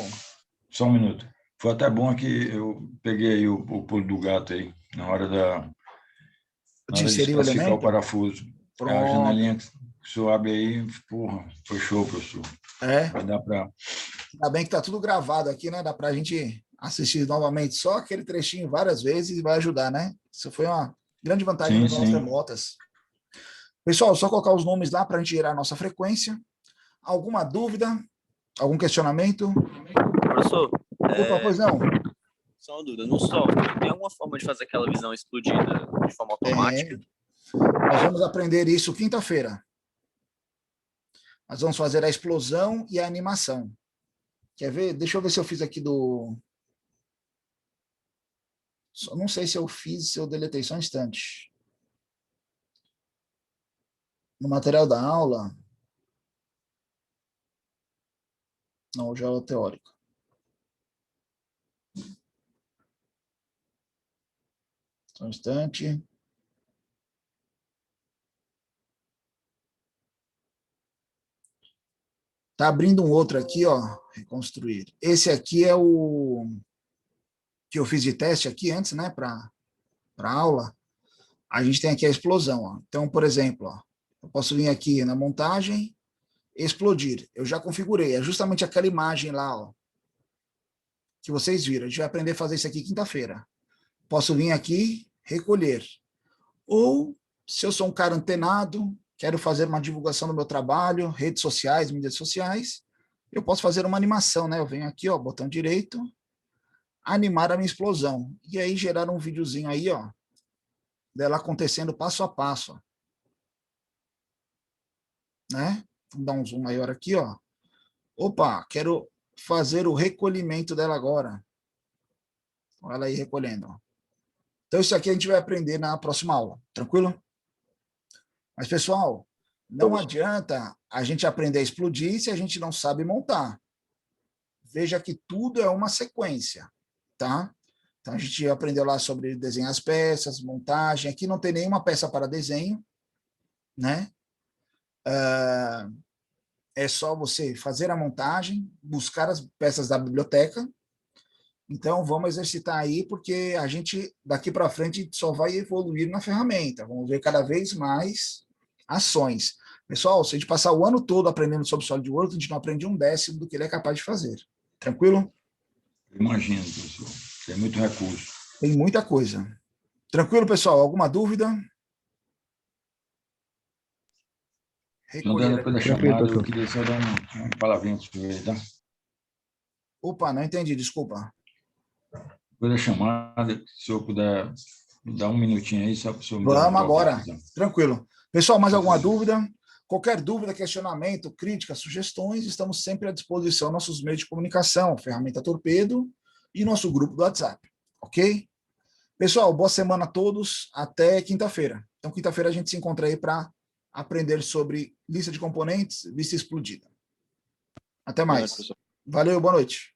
Só um minuto. Foi até bom que eu peguei aí o pulo do gato aí, na hora De de inserir o classificar o elemento? parafuso. É a Pronto. janelinha que o senhor abre aí, porra, foi show, professor. É. Vai dar para... Ainda bem que tá tudo gravado aqui, né? Dá pra gente assistir novamente só aquele trechinho várias vezes e vai ajudar, né? Isso foi uma grande vantagem das aulas remotas. Pessoal, só colocar os nomes lá para a gente gerar a nossa frequência. Alguma dúvida? Algum questionamento? Professor, Opa, pois não. só uma dúvida. No sol, tem alguma forma de fazer aquela visão explodida de forma automática? Nós vamos aprender isso quinta-feira. Nós vamos fazer a explosão e a animação. Quer ver? Deixa eu ver se eu fiz aqui do... Só não sei se eu fiz, se eu deletei, só um instante. No material da aula... Não, já é o teórico. Só um instante. Tá abrindo um outro aqui, ó. Reconstruir. Esse aqui é o que eu fiz de teste aqui antes, né? Para aula. A gente tem aqui a explosão, ó. Então, por exemplo, ó, eu posso vir aqui na montagem, explodir. Eu já configurei. É justamente aquela imagem lá, ó, que vocês viram. A gente vai aprender a fazer isso aqui quinta-feira. Posso vir aqui, recolher. Ou, se eu sou um cara antenado, quero fazer uma divulgação do meu trabalho, redes sociais, mídias sociais, Eu posso fazer uma animação, né? Eu venho aqui, ó, botão direito, animar a minha explosão. E aí gerar um videozinho aí, ó, dela acontecendo passo a passo, ó. Né? Vamos dar um zoom maior aqui, ó. Opa, quero fazer o recolhimento dela agora. Olha ela aí recolhendo, ó. Então, isso aqui a gente vai aprender na próxima aula, tranquilo? Mas, pessoal, não adianta a gente aprender a explodir se a gente não sabe montar. Veja que tudo é uma sequência, tá? Então, a gente aprendeu lá sobre desenhar as peças, montagem. Aqui não tem nenhuma peça para desenho, né? É só você fazer a montagem, buscar as peças da biblioteca. Então, vamos exercitar aí, porque a gente, daqui para frente, só vai evoluir na ferramenta. Vamos ver cada vez mais ações. Pessoal, se a gente passar o ano todo aprendendo sobre SolidWorks, a gente não aprende 1/10 do que ele é capaz de fazer. Tranquilo? Imagino, professor. Tem muito recurso. Tem muita coisa. Tranquilo, pessoal? Alguma dúvida? Andando depois da Tranquilo, chamada, eu professor. queria só dar uma palavrinha para o senhor aí, tá? Opa, não entendi, desculpa. Depois da chamada, se o senhor puder me dar um minutinho aí, só para o senhor me dar Vamos um toque agora. aqui, tá? Tranquilo. Pessoal, mais alguma dúvida? Qualquer dúvida, questionamento, crítica, sugestões, estamos sempre à disposição, nossos meios de comunicação, ferramenta Torpedo e nosso grupo do WhatsApp, ok? Pessoal, boa semana a todos, até quinta-feira. Então, quinta-feira a gente se encontra aí para aprender sobre lista de componentes, lista explodida. Até mais. Valeu, boa noite.